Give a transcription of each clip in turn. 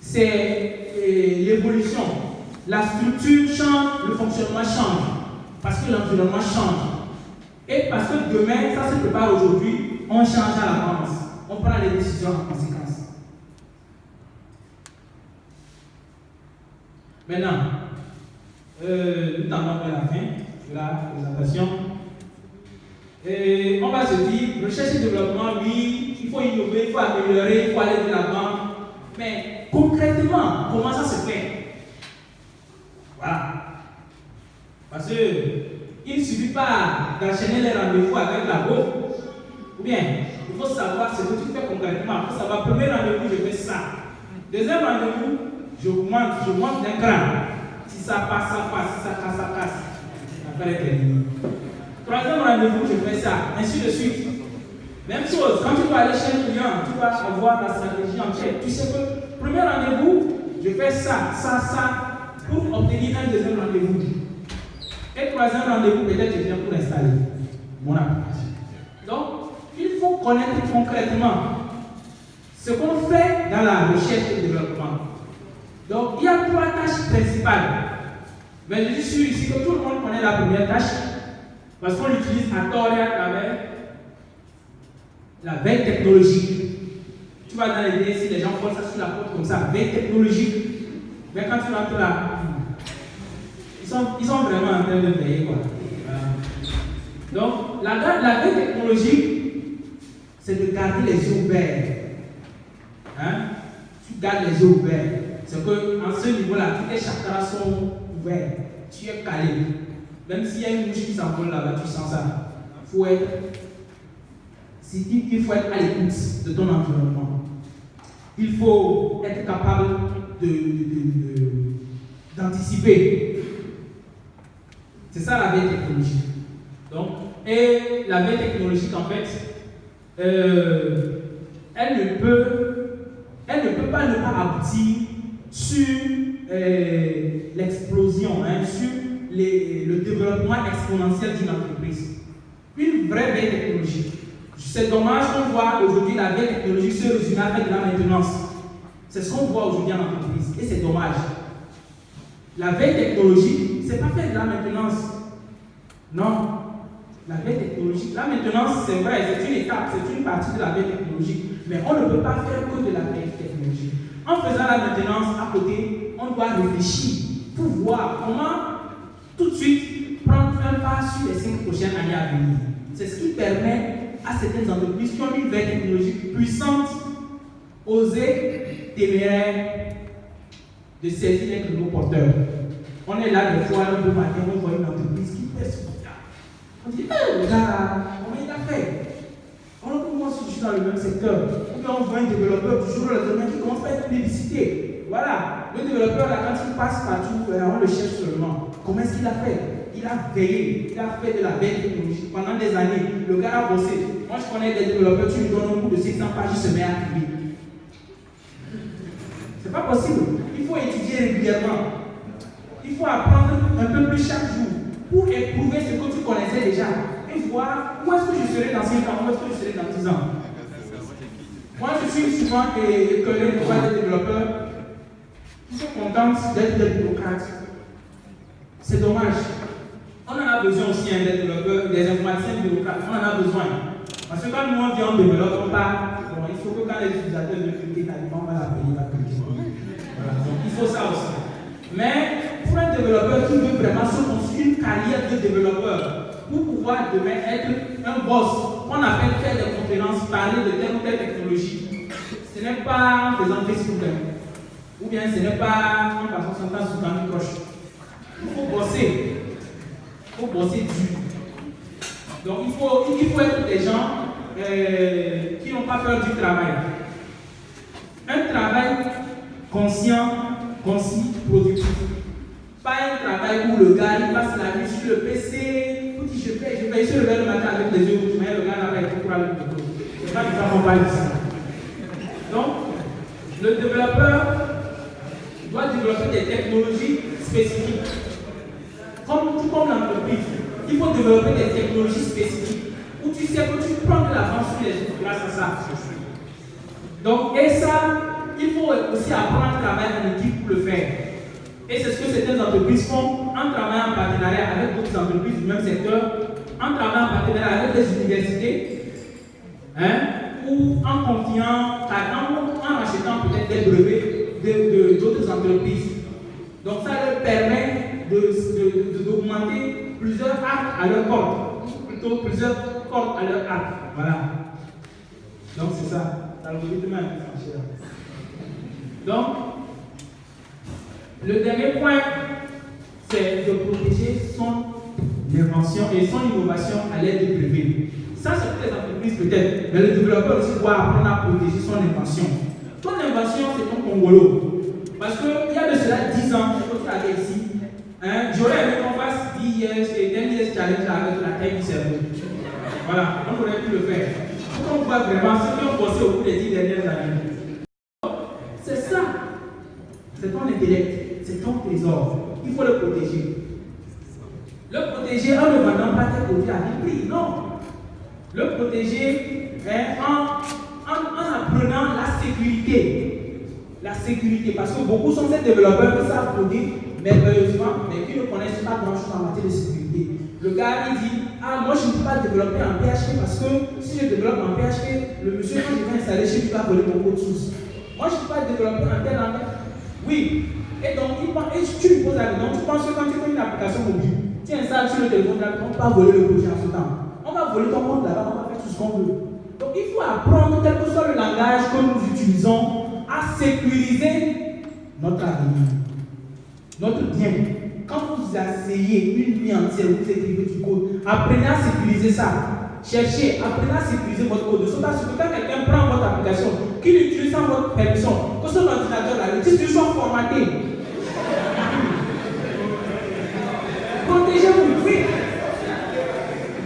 c'est l'évolution. La structure change, le fonctionnement change. Parce que l'environnement change. Et parce que demain, ça se prépare aujourd'hui, on change à l'avance. On prend les décisions en conséquence. Maintenant, nous tendons vers la fin de la présentation. Et on va se dire, recherche et développement, oui, il faut innover, il faut améliorer, il faut aller de l'avant. Mais concrètement, comment ça se fait? Voilà. Parce qu'il ne suffit pas d'enchaîner les rendez-vous avec la bouffe. Ou bien, il faut savoir ce que tu fais concrètement. Il faut savoir, premier rendez-vous, je fais ça. Deuxième rendez-vous, je monte d'un cran. Si ça passe, ça passe. Si ça casse, ça casse. Après, est terminé. Troisième rendez-vous, je fais ça. Ainsi de suite. Même chose, quand tu vas aller chez un client, tu vas avoir la stratégie en tête. Tu sais que, premier rendez-vous, je fais ça, pour obtenir un deuxième rendez-vous. Et troisième rendez-vous, peut-être je viens pour installer mon application. Donc, il faut connaître concrètement ce qu'on fait dans la recherche et le développement. Donc, il y a trois tâches principales. Mais je suis sûr ici que tout le monde connaît la première tâche, parce qu'on l'utilise à tort et à travers la veille technologique. Tu vas dans les DSI, les gens font ça sur la porte comme ça, veille technologique. Mais quand tu rentres là, ils sont vraiment en train de veiller, quoi. Voilà. Donc, la veille technologique, c'est de garder les yeux ouverts. Hein? Tu gardes les yeux ouverts. C'est qu'en ce niveau-là, tous les chakras sont ouverts. Tu es calé. Même s'il y a une mouche qui s'envole là-bas, tu sens ça. Il faut être à l'écoute de ton environnement. Il faut être capable d'anticiper. C'est ça la veille technologique. Donc, et la veille technologique, en fait, elle ne peut pas ne pas aboutir sur l'explosion, sur le développement exponentiel d'une entreprise. Une vraie veille technologique. C'est dommage qu'on voit aujourd'hui la veille technologique se résumer à faire de la maintenance. C'est ce qu'on voit aujourd'hui en entreprise. Et c'est dommage. La veille technologique, c'est pas faire de la maintenance. Non. La veille technologique, la maintenance, c'est vrai, c'est une étape, c'est une partie de la veille technologique. Mais on ne peut pas faire que de la veille technologique. En faisant la maintenance à côté, on doit réfléchir pour voir comment tout de suite prendre un pas sur les 5 prochaines années à venir. C'est ce qui permet à certaines entreprises qui ont une veille technologique puissante, oser, téméraire, de saisir les nouveaux porteurs. On est là des fois, un beau matin, on voit une entreprise qui fait ce qu'on a. On dit, le gars, comment il a fait? Alors que moi, si je suis dans le même secteur, ou bien on voit un développeur du jour au lendemain qui commence à être publicité. Voilà, le développeur, là, quand il passe partout, on le cherche seulement. Comment est-ce qu'il a fait? Il a veillé, il a fait de la veille technologique pendant des années. Le gars a bossé. Moi, je connais des développeurs, tu lui donnes un bout de 600 pages, il se met à écrire. C'est pas possible. Il faut étudier régulièrement. Il faut apprendre un peu plus chaque jour pour éprouver ce que tu connaissais déjà et voir où est-ce que je serai dans 5 ans, où est-ce que je serai dans 10 ans. Moi, je suis souvent écœuré de voir des développeurs qui sont contents d'être des bureaucrates. C'est dommage. On en a besoin aussi, des développeurs, des informaticiens bureaucrates. On en a besoin. Parce que quand nous on vient, on développe, on part. Bon, il faut que quand les utilisateurs veulent cliquer, on va la payer, va cliquer. Voilà, donc il faut ça aussi. Mais pour un développeur qui veut vraiment se construire une carrière de développeur, pour pouvoir demain être un boss, on appelle faire des conférences, parler de telle ou telle technologie. Ce n'est pas en faisant Facebook, ou bien ce n'est pas en passant son temps sur Candy Crush. Il faut bosser. Il faut bosser dur. Donc il faut être des gens qui n'ont pas peur du travail. Un travail conscient, concis, productif. Pas un travail où le gars il passe la nuit sur le PC, il dit je fais, il se réveille le matin avec des yeux rouges, mais le gars n'a pas été pour aller au boulot. C'est pas du ça qu'on parle ici. Donc, le développeur doit développer des technologies spécifiques. Tout comme l'entreprise, il faut développer des technologies spécifiques où tu sais que tu prends de l'avance sur les autres grâce à ça. Donc, et ça, il faut aussi apprendre à travailler faire. Et c'est ce que certaines entreprises font en travaillant en partenariat avec d'autres entreprises du même secteur, en travaillant en partenariat avec les universités, ou en confiant, en achetant peut-être des brevets d'autres entreprises. Donc ça leur permet d'augmenter plusieurs arcs à leur corde, ou plutôt plusieurs cordes à leur arc. Voilà. Donc c'est ça. L'algorithme est un peu franchi là. Donc, le dernier point, c'est de protéger son invention et son innovation à l'aide de brevets. Ça, c'est pour les entreprises peut-être, mais le développeur aussi doit apprendre à protéger son invention. Ton invention, c'est ton congolo. Parce qu'il y a de cela 10 ans, quand tu avais ici, j'aurais aimé qu'on fasse 10 years et 10 years challenge avec la taille du cerveau. Voilà, on aurait pu le faire. Pour qu'on voit vraiment ce qui ont bossé au cours des 10 dernières années. C'est ça. C'est ton intellect, c'est ton trésor. Il faut le protéger. Le protéger en ne vendant pas tes produits à vil prix, non. Le protéger en apprenant la sécurité. La sécurité, parce que beaucoup sont ces développeurs qui savent coder merveilleusement, mais qui ne connaissent pas grand-chose en matière de sécurité. Le gars, il dit, moi je ne peux pas développer en PHP parce que si je développe en PHP, le monsieur, quand je vais installer chez lui, va voler mon code source. Moi, je ne peux pas développer en tel langage. Oui. Et donc, tu lui poses la question, tu penses que quand tu fais une application mobile, tu installes sur le téléphone, on ne peut pas voler le projet en ce temps. On va voler ton compte là-bas, on va faire tout ce qu'on veut. Donc, il faut apprendre, quel que soit le langage que nous utilisons, à sécuriser notre avenir, notre bien. Quand vous asseyez une nuit entière, vous écrivez du code, apprenez à sécuriser ça. Cherchez, apprenez à sécuriser votre code. De sorte que quand quelqu'un prend votre application, qu'il l'utilise sans votre permission, que son ordinateur là, le disque soit formaté. Protégez-vous, oui.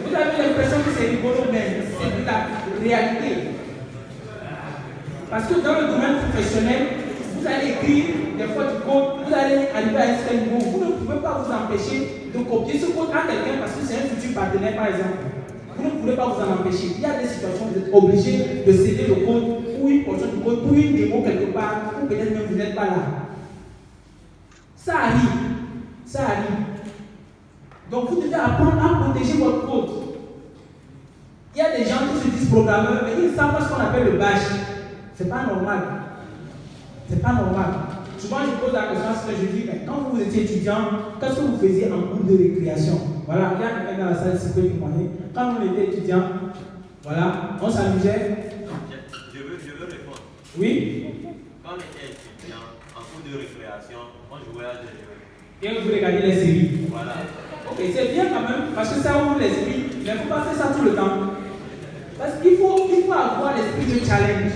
Vous avez l'impression que c'est rigolo, mais c'est de la réalité. Parce que dans le domaine professionnel, vous allez écrire des fois du code, vous allez arriver à un certain niveau. Vous ne pouvez pas vous empêcher de copier ce code à quelqu'un parce que c'est un futur partenaire, par exemple. Vous ne pouvez pas vous en empêcher. Il y a des situations où vous êtes obligé de céder le code ou une portion du code pour une démo quelque part, ou peut-être même vous n'êtes pas là. Ça arrive. Ça arrive. Donc vous devez apprendre à protéger votre code. Il y a des gens qui se disent programmeurs, mais ils ne savent pas ce qu'on appelle le bash. C'est pas normal. C'est pas normal. Souvent je pose la question, ce que je dis, mais quand vous étiez étudiant, qu'est-ce que vous faisiez en cours de récréation? Voilà, il y a quelqu'un dans la salle qui peut témoigner. Quand on était étudiant, voilà, on s'amusait. Je veux répondre. Oui? Quand on était étudiant, en cours de récréation, on jouait à des jeux. Et vous regardez les séries. Voilà. Ok, c'est bien quand même, parce que ça ouvre l'esprit, mais il ne faut pas faire ça tout le temps. Parce qu'il faut avoir l'esprit de challenge.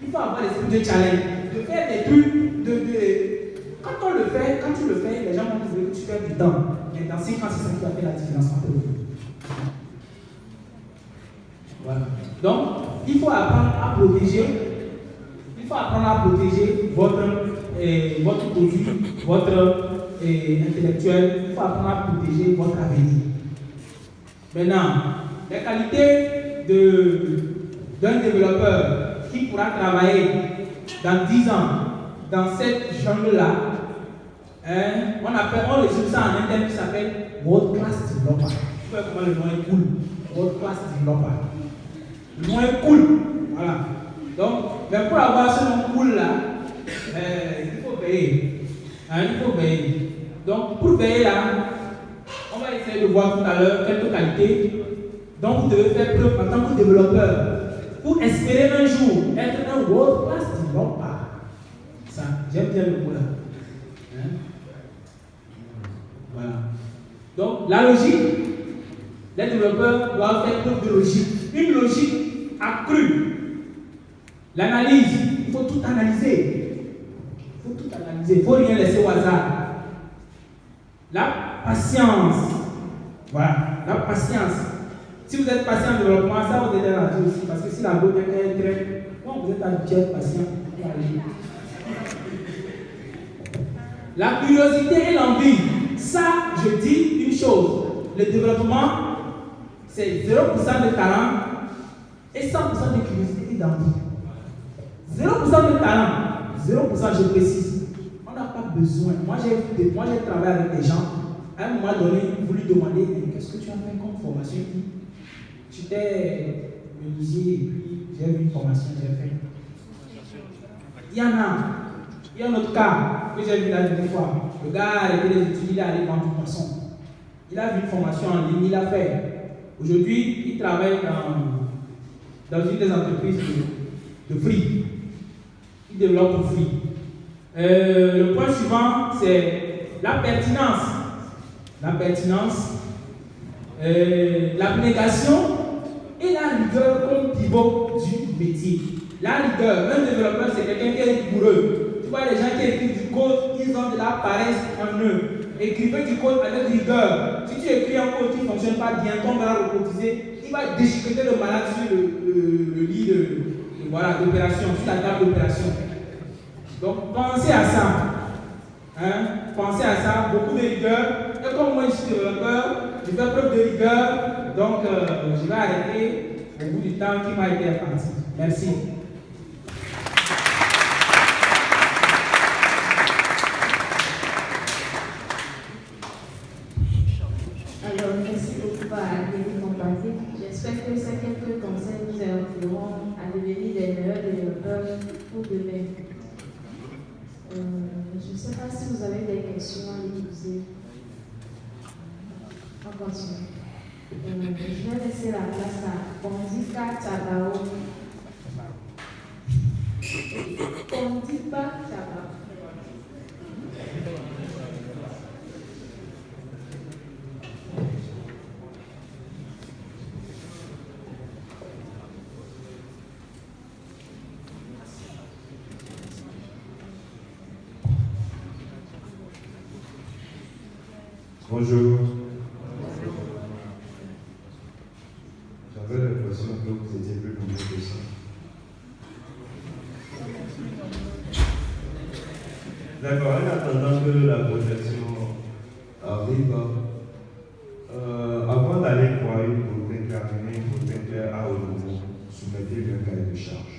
Il faut avoir l'esprit de challenge. De faire des trucs, quand on le fait, quand tu le fais, les gens vont trouver que tu perds du temps. Mais dans 5 ans, c'est ça qui va faire la différence entre vous. Voilà. Donc, il faut apprendre à protéger. Il faut apprendre à protéger votre produit, votre intellectuel. Il faut apprendre à protéger votre avenir. Maintenant, les qualités d'un développeur qui pourra travailler dans 10 ans dans cette jungle-là, on résume ça en un terme qui s'appelle World Class Developer. Vous voyez comment le nom est cool. World Class Developer. Le nom est cool. Voilà. Donc, mais pour avoir ce nom cool-là, il faut veiller. Il faut veiller. Donc, pour veiller là, on va essayer de voir tout à l'heure quelques qualités dont vous devez faire preuve en tant que développeur pour espérer un jour être un World Class Developer. Ça, j'aime bien le mot là. Voilà. Donc, la logique, les développeurs doivent faire preuve de logique. Une logique accrue. L'analyse, il faut tout analyser. Il faut tout analyser. Il ne faut rien laisser au hasard. La patience. Voilà, la patience. Si vous êtes patient en développement, ça vous aide à la vie aussi. Parce que si la boîte est très. Quand vous êtes habitué à être patient, vous allez. La curiosité et l'envie. Ça, je dis une chose. Le développement, c'est 0% de talent et 100% de curiosité et d'envie. 0% de talent, 0%, je précise. On n'a pas besoin. Moi, j'ai travaillé avec des gens. À un moment donné, vous lui demandez qu'est-ce que tu as fait comme formation? J'étais menuisier et puis j'ai eu une formation, j'ai fait. Il y en a. Il y a un autre cas que j'ai vu la dernière fois. Le gars a arrêté les études, il est allé vendre du poisson. Il a vu une formation en ligne, il a fait. Aujourd'hui, il travaille dans une des entreprises de fruits. Il développe pour fruits. Le point suivant, c'est la pertinence. La pertinence, l'abnégation et la rigueur comme pivot du métier. La rigueur, un développeur, c'est quelqu'un qui est rigoureux. Tu vois, les gens qui écrivent du code, ils ont de la paresse en eux. Écrivez du code avec rigueur. Si tu écris un code qui ne fonctionne pas bien, ton va recotiser, il va déchiqueter le malade sur le lit d'opération, sur la table d'opération. Donc, pensez à ça. Hein? Pensez à ça, beaucoup de rigueur. Et comme moi, je suis développeur, je fais preuve de rigueur. Donc, je vais arrêter au bout du temps qui m'a été imparti. Merci. Alors, merci beaucoup à David Montagnier. J'espère que ces quelques conseils nous aideront à devenir des meilleurs développeurs pour demain. Je ne sais pas si vous avez des questions à les poser. On continue. Je vais laisser la place à Ondika Chabao. Ondika Chabao. Bonjour. J'avais l'impression que vous étiez plus nombreux que ça. D'accord, en attendant que la projection arrive, avant d'aller voir pour déterminer votre intérêt à haut niveau, soumettez un cahier de charge.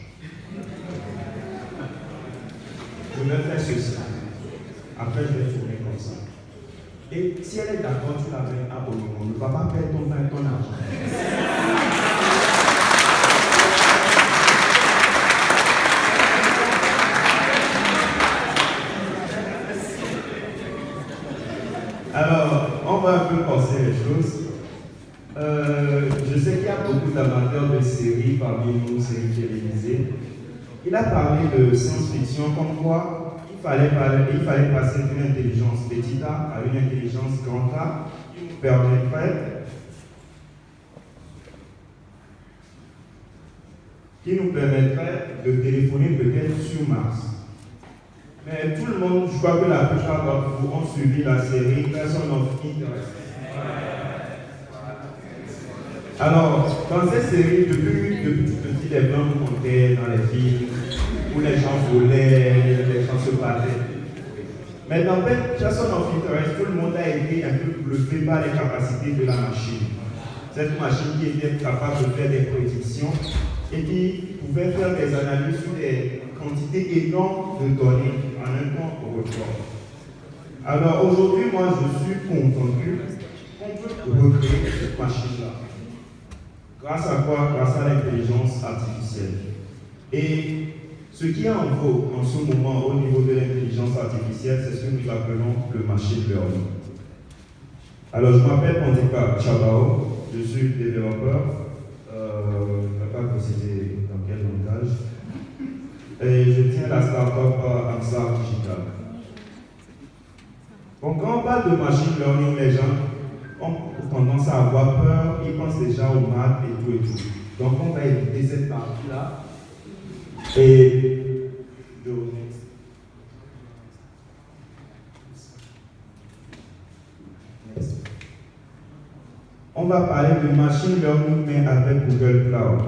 Je vais faire ceci. Après, je vais tourner comme ça. Et si elle est d'accord, tu la mets à haut niveau. Ne va pas perdre ton temps et ton argent. Alors, on va un peu penser les choses. Je sais qu'il y a beaucoup d'amateurs de séries parmi nous, séries télévisées. Il a parlé de science-fiction comme quoi il fallait passer d'une intelligence petite A à une intelligence grand A qui nous permettrait de téléphoner peut-être sur Mars. Mais tout le monde, je crois que la plupart d'entre vous ont suivi la série Person of Interest. Alors, dans cette série, depuis tout petit, les blancs nous montaient dans les films où les gens volaient, les gens se battaient. Mais dans Person of Interest, tout le monde a été un peu bluffé par les capacités de la machine. Cette machine qui était capable de faire des prédictions et qui pouvait faire des analyses sur des quantités énormes de données en un temps record. Alors aujourd'hui, moi je suis convaincu qu'on peut recréer cette machine-là. Grâce à quoi? Grâce à l'intelligence artificielle. Et ce qui est en vogue en ce moment au niveau de l'intelligence artificielle, c'est ce que nous appelons le machine learning. Alors je m'appelle Ondika Chabao, je suis développeur, je ne vais pas préciser dans quel langage, et je tiens la start-up Amsar Digital. Donc quand on parle de machine learning, les gens ont tendance à avoir peur, ils pensent déjà aux maths et tout et tout. Donc on va éviter cette partie-là. Et on va parler de machine learning mais avec Google Cloud.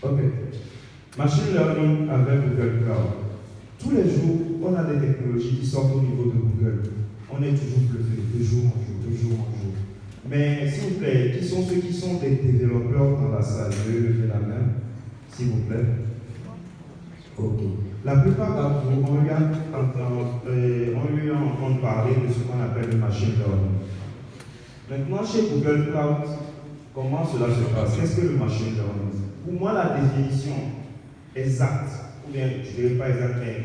Ok. Machine learning avec Google Cloud. Tous les jours, on a des technologies qui sortent au niveau de Google. On est toujours bluffé, de jour en jour, de jour en jour. Mais s'il vous plaît, qui sont ceux qui sont des développeurs dans la salle? Je vais lever la main, s'il vous plaît. Ok. La plupart d'entre vous ont eu entendu parler de ce qu'on appelle le machine learning. Maintenant, chez Google Cloud, comment cela se passe? Qu'est-ce que le machine learning? Pour moi, la définition exacte, ou bien je ne dirais pas exacte, mais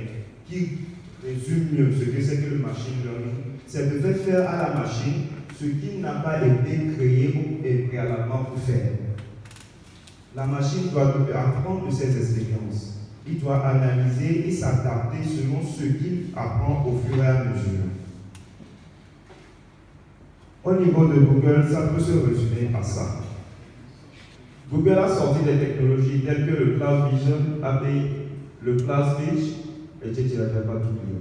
qui résume mieux ce que c'est que le machine learning, c'est de faire à la machine ce qui n'a pas été créé et préalablement pour faire. La machine doit apprendre de ses expériences. Il doit analyser et s'adapter selon ce qu'il apprend au fur et à mesure. Au niveau de Google, ça peut se résumer à ça. Google a sorti des technologies telles que le Cloud Vision, API, le Cloud Speech, et tu ne pas tout dire.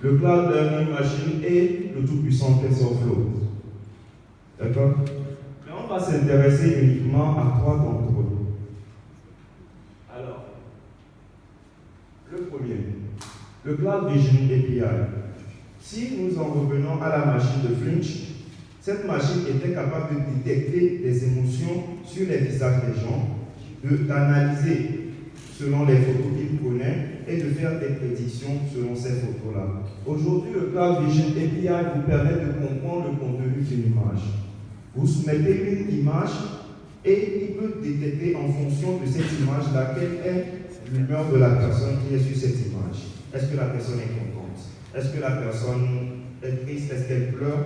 Le Cloud Learning Machine et le tout-puissant TensorFlow. D'accord? Mais on va s'intéresser uniquement à 3 d'entre eux. Alors, le premier, le Cloud Vision API. Si nous en revenons à la machine de Flinch, cette machine était capable de détecter des émotions sur les visages des gens, d'analyser selon les photos qu'il prenait et de faire des prédictions selon ces photos-là. Aujourd'hui, le Cloud Vision API vous permet de comprendre le contenu d'une image. Vous soumettez une image et il peut détecter en fonction de cette image laquelle est l'humeur de la personne qui est sur cette image. Est-ce que la personne est contente? Est-ce que la personne est triste? Est-ce qu'elle pleure?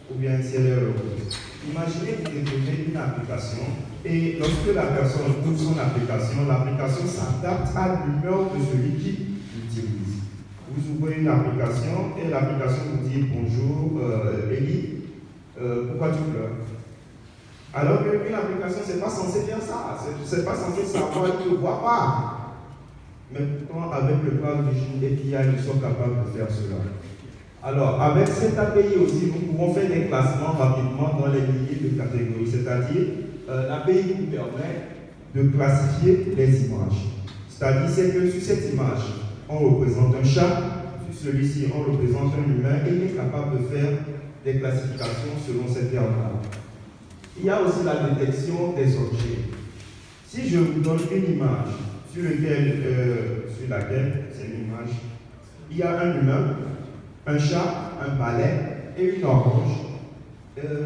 Ou bien si elle est heureuse. Imaginez que vous déposez une application et lorsque la personne ouvre son application, l'application s'adapte à l'humeur de celui qui l'utilise. Vous ouvrez une application et l'application vous dit bonjour Ellie, pourquoi tu pleures? Alors qu'une application, c'est pas censé faire ça, c'est pas censé savoir, il ne voit pas. Mais pourtant, avec le Cloud Vision API, nous sommes capables de faire cela. Alors, avec cette API aussi, nous pouvons faire des classements rapidement dans les milliers de catégories. C'est-à-dire, l'API nous permet de classifier les images. C'est-à-dire, c'est que sur cette image, on représente un chat, sur celui-ci, on représente un humain, et il est capable de faire des classifications selon ces termes-là. Il y a aussi la détection des objets. Si je vous donne une image sur laquelle, c'est une image, il y a un humain, un chat, un balai et une orange.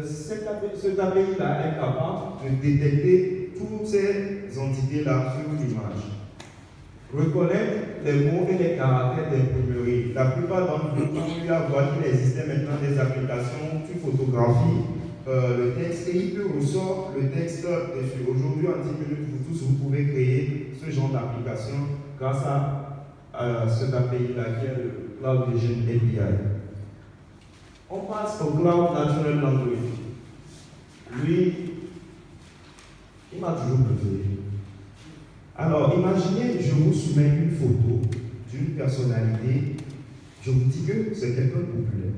Cette API-là est capable de détecter toutes ces entités-là sur l'image. Reconnaître les mots et les caractères d'imprimerie. La plupart d'entre vous ont eu à voir qu'il existait maintenant des applications, tu photographies le texte et il te ressort le texte dessus. Aujourd'hui, en 10 minutes, vous tous, vous pouvez créer ce genre d'application grâce à cet API-là qui est le Cloud Vision API. On passe au Cloud Natural Language. Lui, il m'a toujours bluffé. Alors, imaginez, je vous soumets une photo d'une personnalité, je vous dis que c'est quelqu'un de populaire.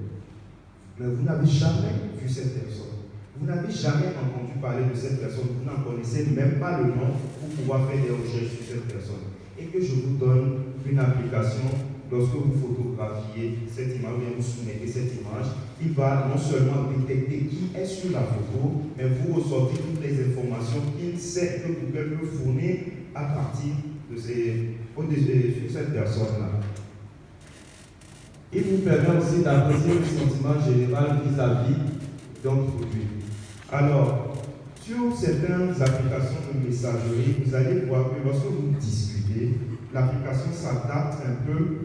Mais vous n'avez jamais vu cette personne. Vous n'avez jamais entendu parler de cette personne. Vous n'en connaissez même pas le nom pour pouvoir faire des recherches sur cette personne. Et que je vous donne une application, lorsque vous photographiez cette image, ou vous soumettez cette image, il va non seulement détecter qui est sur la photo, mais vous ressortez toutes les informations qu'il sait que Google peut fournir à partir de sur cette personne-là. Il vous permet aussi d'apprécier le sentiment général vis-à-vis d'un produit. Alors, sur certaines applications de messagerie, vous allez voir que lorsque vous discutez, l'application s'adapte un peu.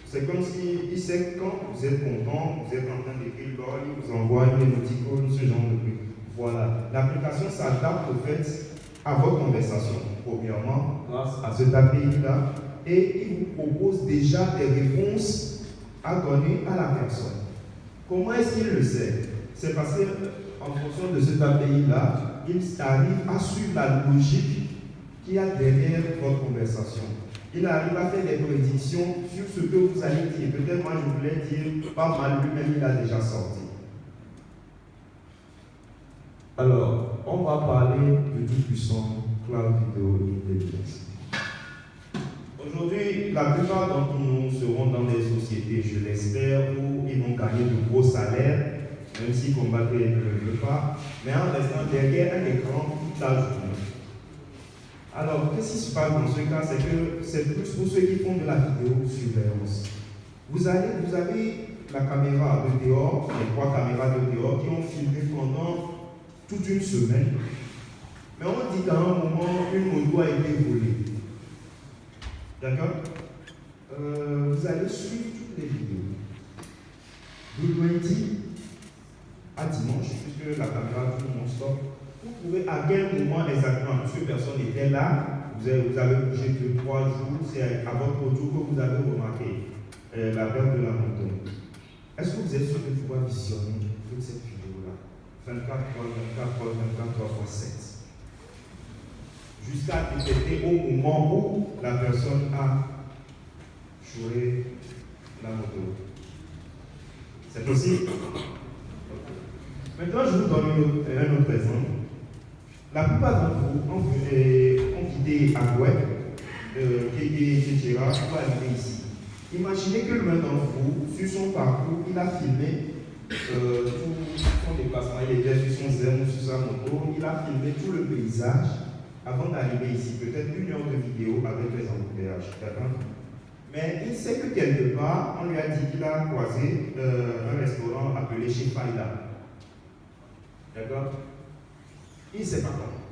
C'est comme s'il sait quand vous êtes content, vous êtes en train d'écrire, il vous envoie une émoticône, ce genre de truc. Voilà. L'application s'adapte au fait à votre conversation, premièrement, grâce à cet API-là, et il vous propose déjà des réponses à donner à la personne. Comment est-ce qu'il le sait? C'est parce qu'en fonction de cet API-là, il arrive à suivre la logique qu'il y a derrière votre conversation. Il arrive à faire des prédictions sur ce que vous allez dire. Peut-être moi je voulais dire pas mal, lui-même il a déjà sorti. Alors, on va parler du tout-puissant Cloud Video Intelligence. Aujourd'hui, la plupart d'entre nous seront dans des sociétés, je l'espère, où ils vont gagner de gros salaires, même s'ils combattent ne le veulent pas, mais en restant derrière un écran toute la journée. Alors, qu'est-ce qui se passe dans ce cas? C'est que c'est plus pour ceux qui font de la vidéosurveillance. Vous avez la caméra de dehors, les 3 caméras de dehors qui ont filmé pendant toute une semaine. Mais on dit qu'à un moment, une moto a été volée. D'accord? Vous allez suivre toutes les vidéos. De lundi à dimanche, puisque la caméra tourne non-stop, vous pouvez à quel moment exactement, puisque personne n'était là, vous avez bougé 2-3 jours, c'est à votre retour que vous avez remarqué la perte de la moto. Est-ce que vous êtes sûr de pouvoir visionner toute cette vidéo-là 24 heures, 7 jusqu'à détecter au moment où la personne a joué la moto. C'est possible. Maintenant, je vous donne un autre exemple. La plupart d'entre vous ont quitté Agouet, etc. pour arriver ici. Imaginez que l'un d'entre vous, sur son parcours, il a filmé tout son déplacement. Il était sur son zèbre ou sur sa moto. Il a filmé tout le paysage avant d'arriver ici. Peut-être 1 heure de vidéo avec les embouteillages. Mais il sait que quelque part, on lui a dit qu'il a croisé un restaurant appelé chez Faïda. D'accord? Il ne sait pas comment.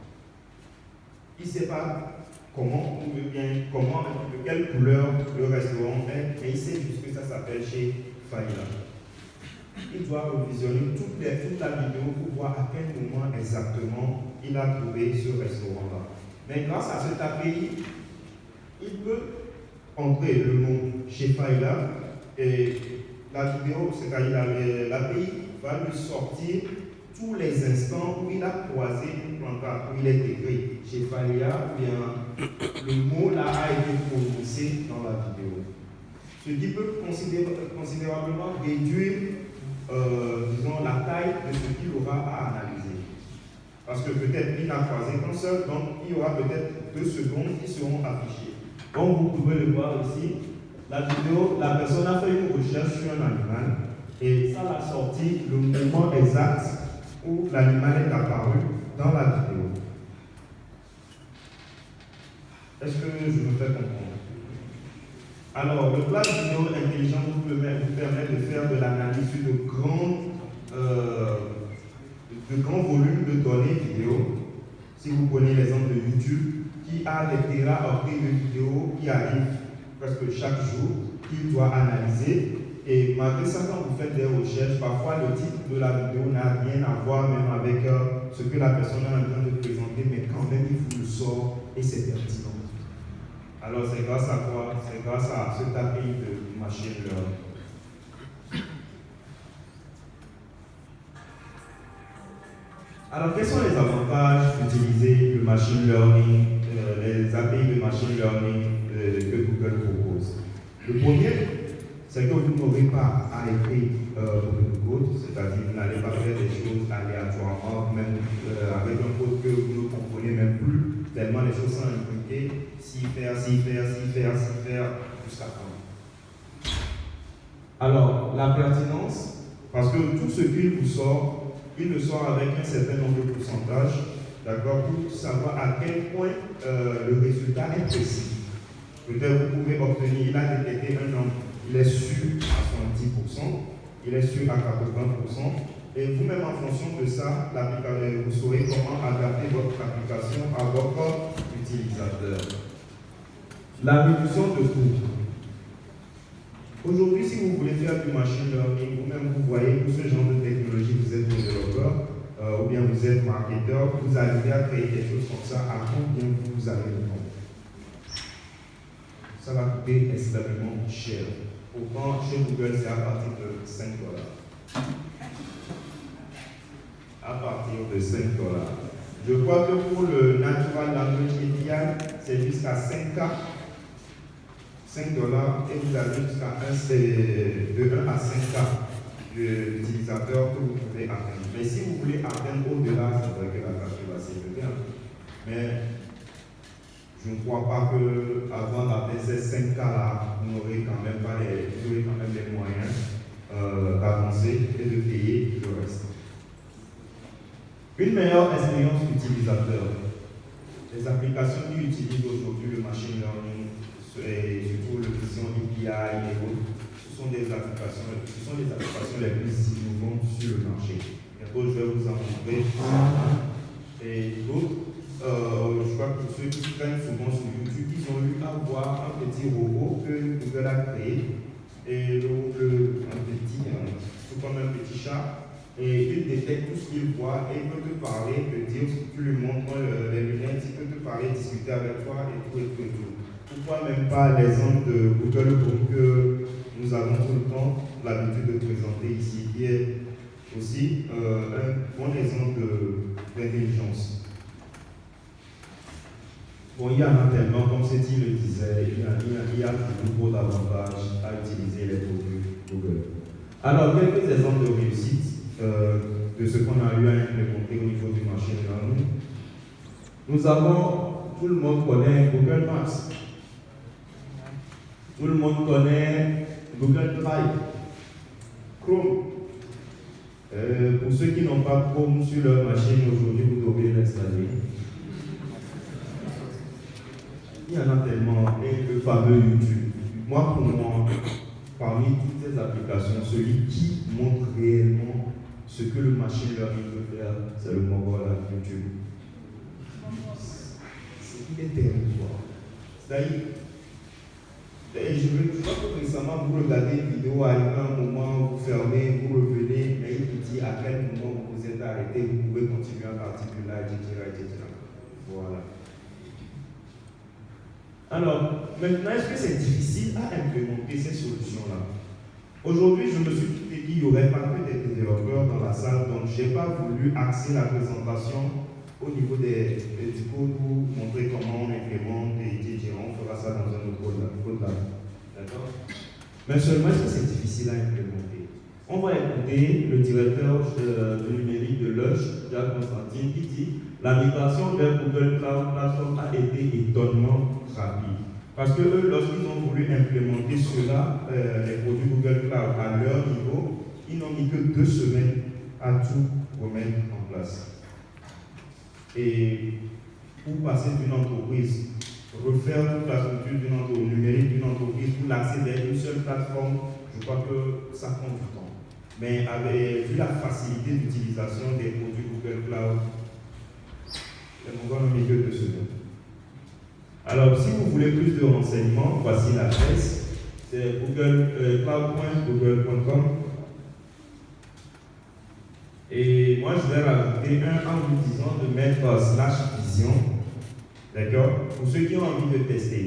Il ne sait pas comment, ou bien comment, de quelle couleur le restaurant est, mais il sait juste que ça s'appelle chez Faïda. Il doit revisionner toute la vidéo pour voir à quel moment exactement il a trouvé ce restaurant-là. Mais grâce à cet API, il peut entrer le nom chez Faïda et la vidéo, c'est-à-dire l'API, va lui sortir tous les instants où il a croisé une pancarte, où il est écrit chez Faïda, ou bien le mot là a été prononcé dans la vidéo. Ce qui peut considérablement réduire disons, la taille de ce qu'il aura à analyser. Parce que peut-être il n'a croisé qu'un seul, donc il y aura peut-être 2 secondes qui seront affichées. Comme vous pouvez le voir ici, la vidéo, la personne a fait une recherche sur un animal et ça l'a sorti le moment exact où l'animal est apparu dans la vidéo. Est-ce que je me fais comprendre? Alors, le plat vidéo intelligent vous permet de faire de l'analyse sur de grands volumes de données vidéo. Si vous prenez l'exemple de YouTube, qui a des téraoctets de vidéos qui arrivent presque chaque jour, qu'il doit analyser. Et malgré ça, quand vous faites des recherches, parfois le titre de la vidéo n'a rien à voir même avec ce que la personne est en train de présenter, mais quand même il vous le sort et c'est pertinent. Alors c'est grâce à quoi? C'est grâce à cet API de machine learning. Alors quels sont les avantages d'utiliser le machine learning, les API de machine learning que Google propose? Le premier, c'est que vous n'aurez pas à écrire beaucoup de code, c'est-à-dire que vous n'allez pas faire des choses aléatoirement, même avec un code que vous ne comprenez même plus, tellement les choses sont impliquées, s'y faire, jusqu'à quand. Alors, la pertinence, parce que tout ce qu'il vous sort, il le sort avec un certain nombre de pourcentages, d'accord, pour savoir à quel point le résultat est précis. Peut-être vous pouvez obtenir, il a détecté un nombre. Il est sûr à 70%, il est sûr à 80%, et vous-même en fonction de ça, vous saurez comment adapter votre application à votre utilisateur. La réduction de coûts. Aujourd'hui, si vous voulez faire du machine learning, vous-même vous voyez que ce genre de technologie, vous êtes développeur, ou bien vous êtes marketeur, vous arrivez à créer des choses comme ça, à combien vous allez le vendre. Ça va coûter extrêmement cher. Pourtant, chez Google, c'est à partir de $5. À partir de $5. Je crois que pour le Natural Language API, c'est jusqu'à 5K. $5 et vous avez jusqu'à de 1 à 5K d'utilisateurs que vous pouvez atteindre. Mais si vous voulez atteindre au-delà, c'est vrai que la facture va s'élever. Mais je ne crois pas qu'avant d'atteindre ces 5K là, vous n'aurez quand même pas les moyens d'avancer et de payer le reste. Une meilleure expérience utilisateur. Les applications qui utilisent aujourd'hui le machine learning, et surtout le vision API et autres, ce sont les applications les plus innovantes sur le marché. Bientôt, je vais vous en montrer. Et d'autres, je crois que pour ceux qui prennent souvent sur YouTube, ils ont eu à voir un petit robot que Google a créé. Et tout comme un petit chat. Et il détecte tout ce qu'il voit et il peut te parler, te dire, tu lui montres les lunettes, il peut te parler, discuter avec toi et tout. Pourquoi même pas l'exemple de Google Chrome que nous avons tout le temps l'habitude de présenter ici, qui est aussi un bon exemple d'intelligence. Bon, il y en a tellement, comme Cécile le disait, il y a beaucoup d'avantages à utiliser les produits Google. Alors, quelques exemples de réussite de ce qu'on a eu à implémenter au niveau du machine learning. Nous avons, tout le monde connaît Google Maps. Tout le monde connaît Google Drive, Chrome. Pour ceux qui n'ont pas Chrome sur leur machine aujourd'hui, vous devez l'installer. Il y en a tellement, et le fameux YouTube. Moi, pour moi, parmi toutes ces applications, celui qui montre réellement ce que le machine learning peut faire, c'est le mobile YouTube. Il est terrible. C'est-à-dire, je crois que récemment, vous regardez une vidéo à un moment, vous fermez, vous revenez, et il vous dit à quel moment vous êtes arrêté, vous pouvez continuer à partir de là, etc. Voilà. Alors, maintenant, est-ce que c'est difficile à implémenter ces solutions-là? Aujourd'hui, je me suis dit qu'il n'y aurait pas que des développeurs dans la salle, donc je n'ai pas voulu axer la présentation au niveau du code pour montrer comment on implémente et etc. On fera ça dans un autre code là. D'accord? Mais seulement, est-ce que c'est difficile à implémenter? On va écouter le directeur du numérique de Lush, Jacques Constantine, qui dit la migration vers Google Cloud Platform a été étonnamment rapide. Parce que eux, lorsqu'ils ont voulu implémenter cela, les produits Google Cloud à leur niveau, ils n'ont mis que 2 semaines à tout remettre en place. Et pour passer d'une entreprise, refaire toute la structure d'une entreprise, numérique d'une entreprise, pour l'accéder à une seule plateforme, je crois que ça prend du temps. Mais vu la facilité d'utilisation des produits Google Cloud, on va nommer que 2 semaines. Alors, si vous voulez plus de renseignements, voici l'adresse. C'est cloud.google.com. Et moi, je vais rajouter un en vous disant de mettre /vision. D'accord? Pour ceux qui ont envie de tester,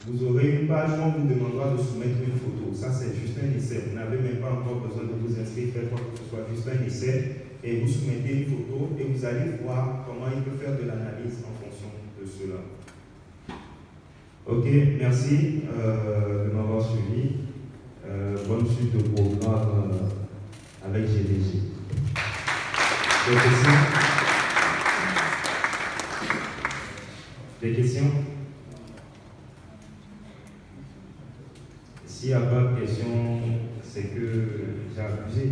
vous aurez une page où on vous demandera de soumettre une photo. Ça, c'est juste un essai. Vous n'avez même pas encore besoin de vous inscrire, faire quoi que ce soit, juste un essai. Et vous soumettez une photo et vous allez voir comment il peut faire de l'analyse en fonction de cela. Ok, merci de m'avoir suivi. Bonne suite de programme avec GDG. Des questions? Des questions? S'il n'y a pas de questions, c'est que j'ai abusé.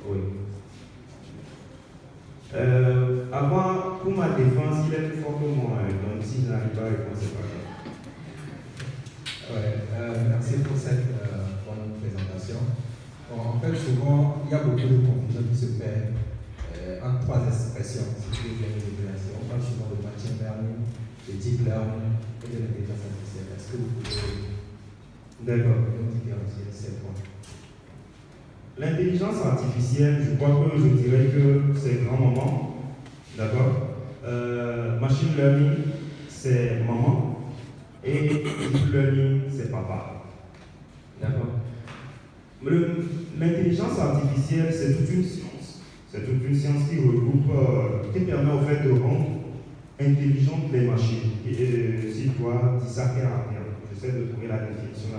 Oui. Avant, pour ma défense, il est plus fort que moi, donc si je n'arrive pas à répondre, c'est pas grave. Ouais, merci pour cette bonne présentation. Bon, en fait, souvent, il y a beaucoup de confusion qui se fait entre 3 expressions, si vous voulez bien. On parle souvent de machine learning, de deep learning et de l'intelligence artificielle. Est-ce que vous pouvez nous différencier ces points? L'intelligence artificielle, je crois que je dirais que c'est grand-maman. D'accord? Machine learning, c'est maman. Et deep learning, c'est papa. D'accord? L'intelligence artificielle, c'est toute une science. C'est toute une science qui regroupe, qui permet au fait de rendre intelligentes les machines. Et si toi, dis ça terre à terre. J'essaie de trouver la définition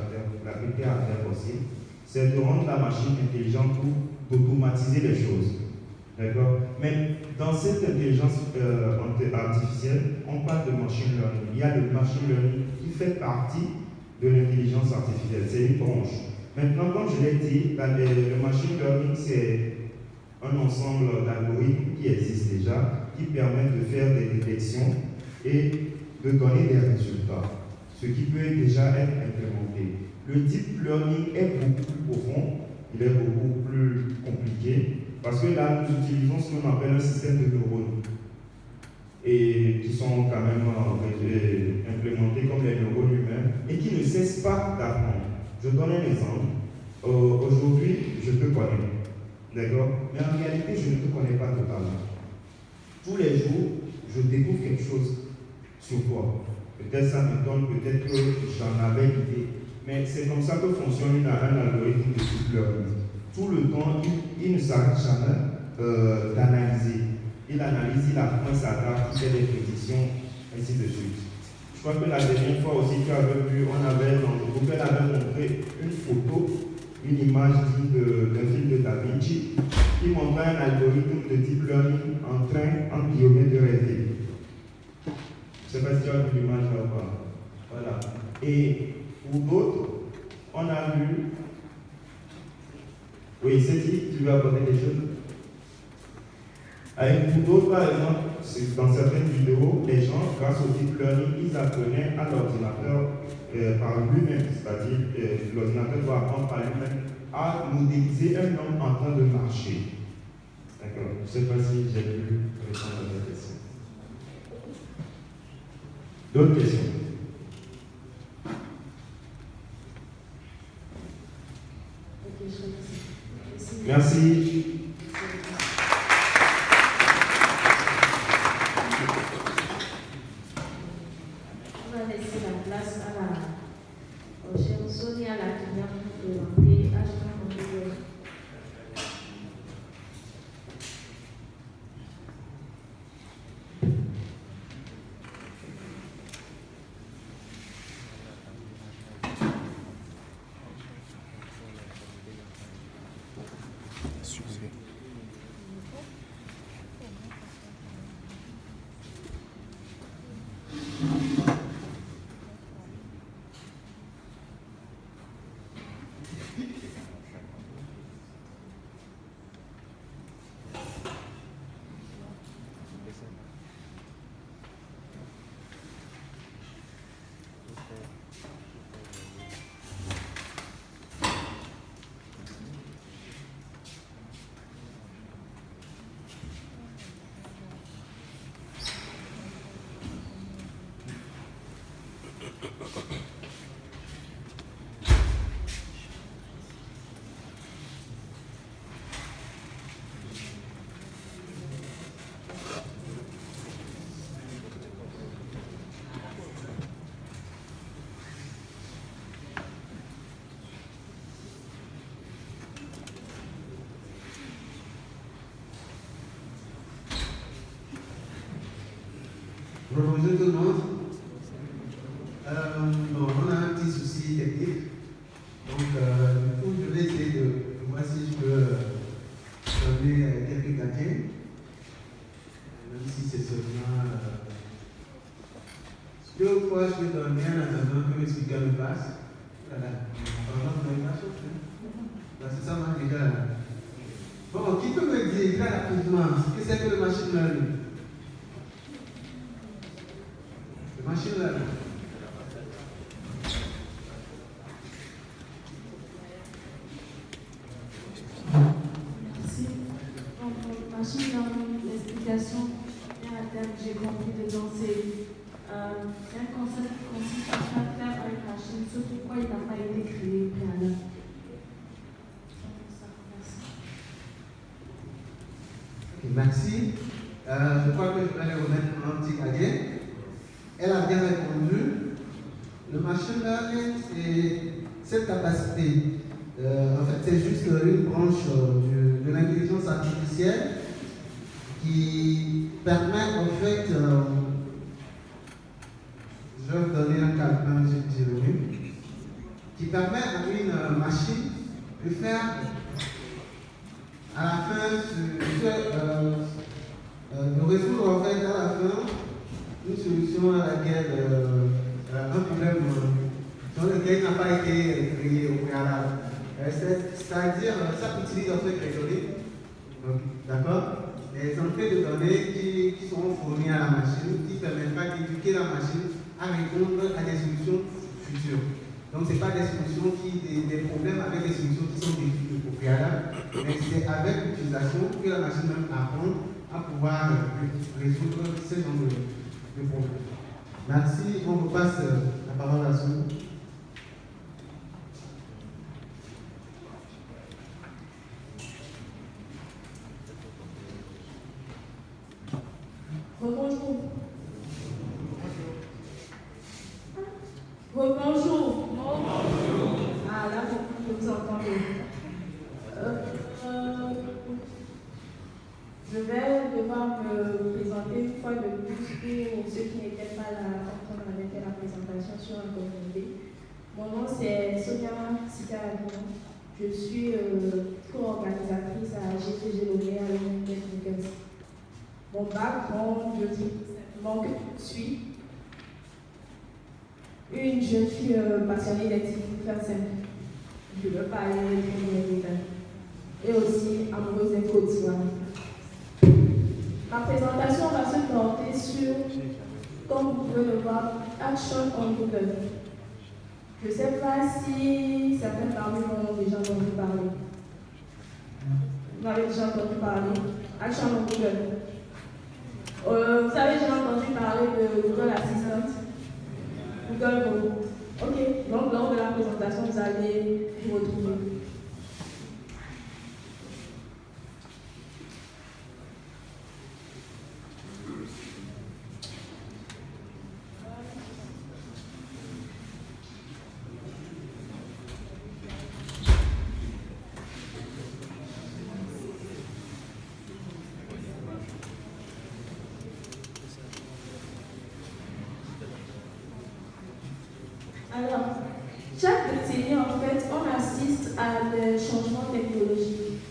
la plus terre à terre possible. C'est de rendre la machine intelligente pour automatiser les choses. D'accord? Mais dans cette intelligence artificielle, on parle de machine learning. Il y a le machine learning qui fait partie de l'intelligence artificielle. C'est une branche. Maintenant, comme je l'ai dit, le machine learning, c'est un ensemble d'algorithmes qui existent déjà, qui permettent de faire des détections et de donner des résultats, ce qui peut déjà être implémenté. Le deep learning est beaucoup plus profond, il est beaucoup plus compliqué, parce que là, nous utilisons ce qu'on appelle un système de neurones, et qui sont quand même implémentés comme les neurones humains, et qui ne cessent pas d'apprendre. Je donne un exemple. Aujourd'hui, je te connais, d'accord? Mais en réalité, je ne te connais pas totalement. Tous les jours, je découvre quelque chose sur toi. Peut-être ça m'étonne, peut-être que j'en avais l'idée. Mais c'est comme ça que fonctionne un algorithme de deep learning. Tout le temps, il ne s'arrête jamais d'analyser. Il analyse, il apprend, il s'adapte, il fait des prédictions, ainsi de suite. Je crois que la dernière fois aussi, tu avais vu, dans le groupe, elle avait montré une photo, une image d'un film de Da Vinci, qui montrait un algorithme de deep learning en train, en guillemets, de rêver. Je ne sais pas si tu as vu l'image là ou pas. Voilà. Et pour d'autres, on a vu. Oui, c'est dit, tu veux aborder des choses. Avec pour d'autres, par exemple, dans certaines vidéos, les gens, grâce au deep learning, ils apprenaient à l'ordinateur par lui-même, c'est-à-dire l'ordinateur doit apprendre par lui-même à modéliser un homme en train de marcher. D'accord. Je ne sais pas si j'ai pu répondre à la question. D'autres questions? Merci. On va laisser la place au chère Sonia, la cliente, pour présenter H1. Bonjour tout le monde. On a un petit souci technique. Donc, du coup, je vais essayer de voir si je peux donner quelques gadgets. Même si c'est seulement. Deux fois, je peux donner en attendant que le speaker me passe. Voilà. C'est ça, moi, déjà. Bon, qui peut me dire très rapidement ce que c'est que le machine learning? Machine learning. Merci. Donc, machine learning, l'explication, à terme, j'ai compris dedans, c'est un concept qui consiste à faire à une machine ce pourquoi il n'a pas été créé préalablement. Merci. Je crois que je vais aller remettre un petit cahier. Elle a bien répondu. Le machine learning, c'est cette capacité. En fait, c'est juste une branche de l'intelligence artificielle qui permet, en fait, je vais vous donner un calcul, je dirais, qui permet à une machine de faire à la fin, de résoudre en fait à la fin une solution à laquelle un problème sur lequel n'a pas été créé au préalable. C'est-à-dire, ça utilise en fait les données, d'accord? Les entrées de données qui seront fournies à la machine, qui permettra d'éduquer la machine à répondre à des solutions futures. Donc, ce n'est pas des solutions des problèmes avec des solutions qui sont définies au préalable, mais c'est avec l'utilisation que la machine même apprend à pouvoir résoudre ce genre de problèmes. Merci, on vous passe la parole à Sou. Rebonjour. Rebonjour. Ah là, je vous entends. Je vais devoir me présenter une fois de plus pour ceux qui n'étaient pas là quand on avait fait la présentation sur un communauté. Mon nom c'est Sonia Sikalavino. Je suis co-organisatrice à GTG Lauréat Women Technicals. Mon background, je dis simplement que je suis une jeune fille passionnée d'activités faire simple. Je veux parler de mes détails. Et aussi amoureuse des Côte d'Ivoire. Ma présentation va se porter sur, comme vous pouvez le voir, Action on Google. Je ne sais pas si certains parmi vous ont déjà entendu parler. Vous avez déjà entendu parler. Action on Google. Vous avez déjà entendu parler de Google Assistant, Google Go. Ok, donc lors de la présentation, vous allez vous retrouver. Alors, chaque décennie, en fait, on assiste à des changements technologiques.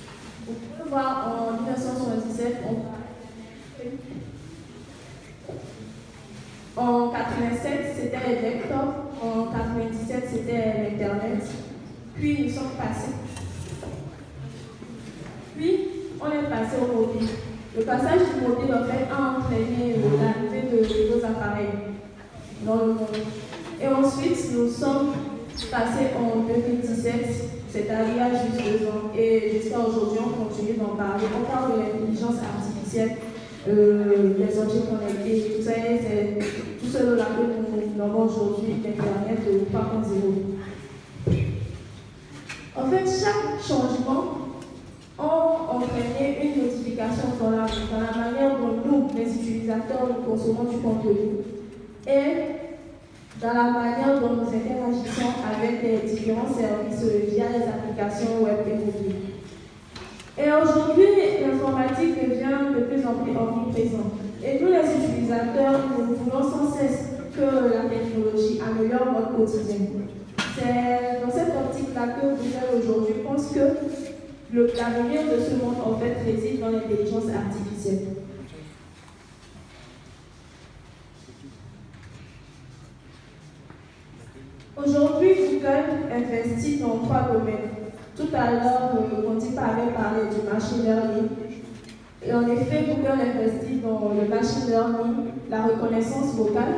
Vous pouvez voir en 1977, en 87, c'était les desktops, en 97, c'était l'Internet, puis nous sommes passés. Puis, on est passé au mobile. Le passage du mobile, en fait, a entraîné l'arrivée de nouveaux appareils dans le monde. Et ensuite, nous sommes passés en 2017, c'est-à-dire il y a juste 2 ans, et jusqu'à aujourd'hui, on continue d'en parler. On parle de l'intelligence artificielle, les objets connectés, tout ça, c'est tout ce que nous nommons aujourd'hui l'Internet 3.0. En fait, chaque changement a entraîné une modification dans la manière dont nous, les utilisateurs, nous consommons du contenu. Et dans la manière dont nous interagissons avec les différents services via les applications web et mobiles. Et aujourd'hui, l'informatique devient de plus en plus omniprésente. Et nous, les utilisateurs, nous voulons sans cesse que la technologie améliore notre quotidien. C'est dans cette optique-là que Google aujourd'hui pense que l'avenir de ce monde, en fait, réside dans l'intelligence artificielle. Aujourd'hui, Google investit dans 3 domaines. Tout à l'heure, Condipa avait parlé du machine learning. Et en effet, Google investit dans le machine learning, la reconnaissance vocale,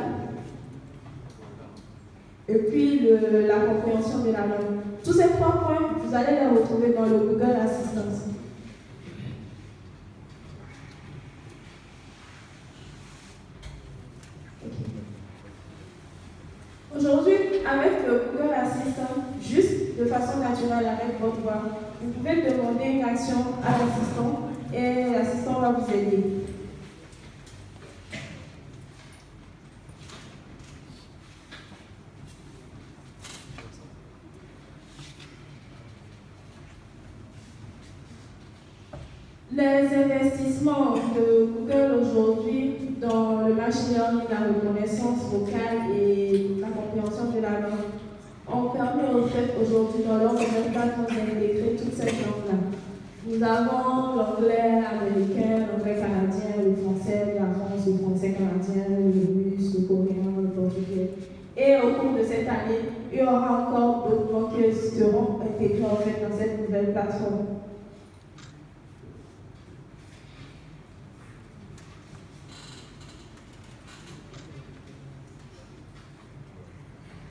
et puis la compréhension de la langue. Tous ces 3 points, vous allez les retrouver dans le Google Assistant. Aujourd'hui, avec le Google Assistant, juste de façon naturelle avec votre voix, vous pouvez demander une action à l'assistant et l'assistant va vous aider. Les investissements de Google aujourd'hui dans le machine learning, la reconnaissance vocale et la compréhension de la langue ont permis au fait aujourd'hui dans leur domaine d'intégrer toutes ces langues-là. Nous avons l'anglais américain, l'anglais canadien, le français de la France, le français canadien, le russe, le coréen, le portugais. Et au cours de cette année, il y aura encore d'autres banques qui seront intégrés en fait dans cette nouvelle plateforme.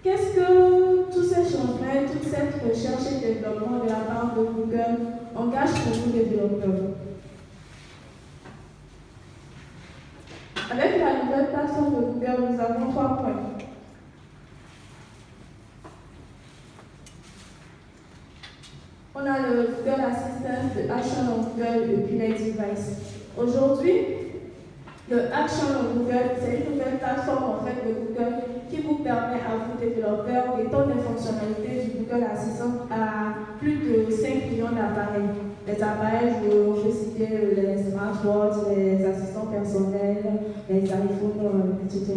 Qu'est-ce que tous ces changements, toute cette recherche et développement de la part de Google engage pour nous développeurs? Avec la nouvelle plateforme de Google, nous avons 3 points. On a le Google Assistant, le Action on Google et puis les devices. Aujourd'hui, le Action on Google, c'est une nouvelle plateforme en fait de Google qui vous permet à vous développeurs d'étendre les fonctionnalités du Google Assistant à plus de 5 millions d'appareils. Les appareils, on peut citer les smartwatches, les assistants personnels, les iPhones, etc.